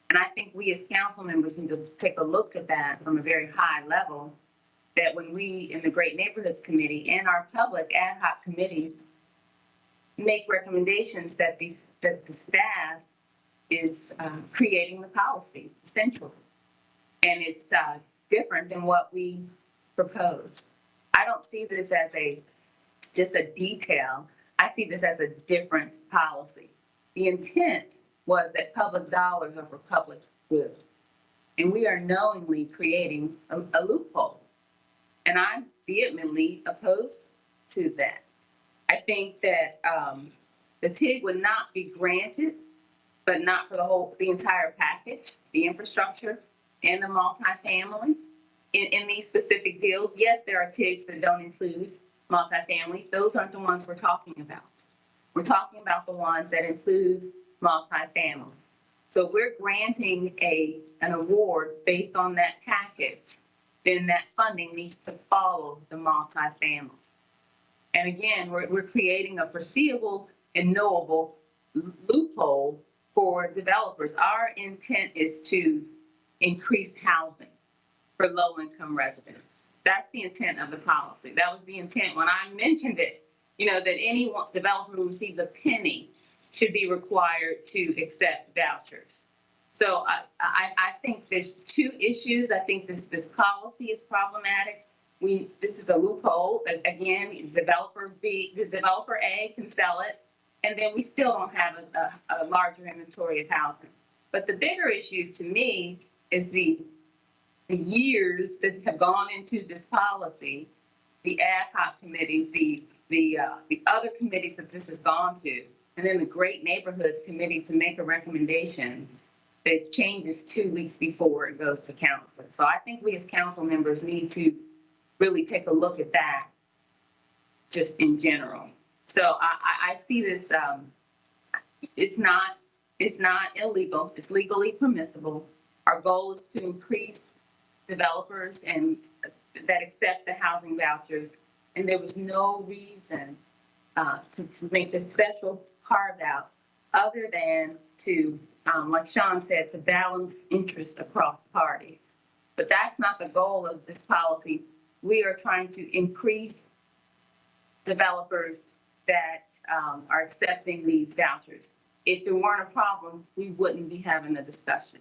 And I think we as council members need to take a look at that from a very high level, that when we in the Great Neighborhoods Committee and our public ad hoc committees make recommendations that the staff is creating the policy, essentially. And it's different than what we proposed. I don't see this as just a detail. I see this as a different policy. The intent was that public dollars are for public good. And we are knowingly creating a loophole. And I'm vehemently opposed to that. I think that the TIG would not be granted, but not for the entire package, the infrastructure and the multifamily. in these specific deals, yes, there are TIGs that don't include multifamily. Those aren't the ones we're talking about. We're talking about the ones that include multifamily. So if we're granting an award based on that package, then that funding needs to follow the multifamily. And again, we're creating a foreseeable and knowable loophole for developers. Our intent is to increase housing for low-income residents. That's the intent of the policy. That was the intent when I mentioned it, that any developer who receives a penny should be required to accept vouchers. So I think there's two issues. I think this policy is problematic. This is a loophole. Again, developer A can sell it, and then we still don't have a larger inventory of housing. But the bigger issue to me is the years that have gone into this policy, the ad hoc committees, the other committees that this has gone to, and then the Great Neighborhoods Committee to make a recommendation that changes 2 weeks before it goes to council. So I think we as council members need to really take a look at that just in general. So I see this, it's not illegal, it's legally permissible. Our goal is to increase developers and that accept the housing vouchers. And there was no reason to make this special carve out other than to, like Sean said, to balance interest across parties. But that's not the goal of this policy. We are trying to increase developers that are accepting these vouchers. If it weren't a problem, we wouldn't be having a discussion.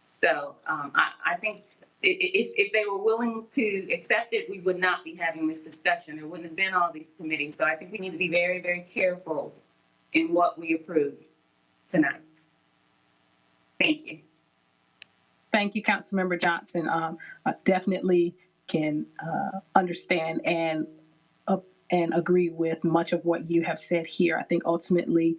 So I think if they were willing to accept it, we would not be having this discussion. There wouldn't have been all these committees. So I think we need to be very, very careful in what we approve tonight. Thank you. Thank you, Councilmember Johnson. I definitely can understand and agree with much of what you have said here. I think ultimately,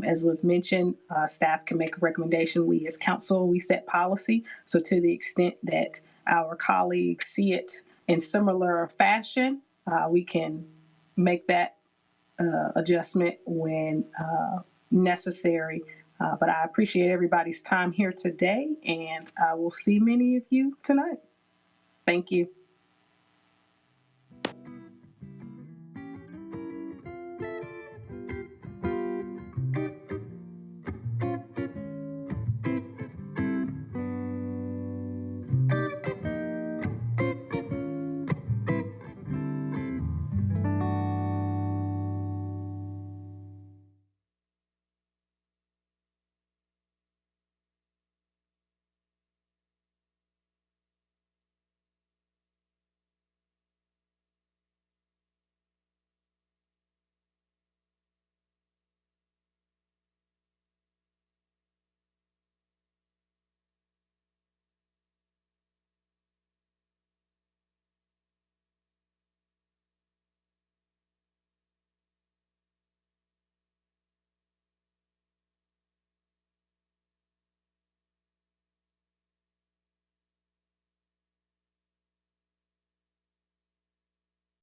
as was mentioned, staff can make a recommendation. We as council, we set policy. So to the extent that our colleagues see it in similar fashion, we can make that adjustment when necessary. But I appreciate everybody's time here today, and I will see many of you tonight. Thank you.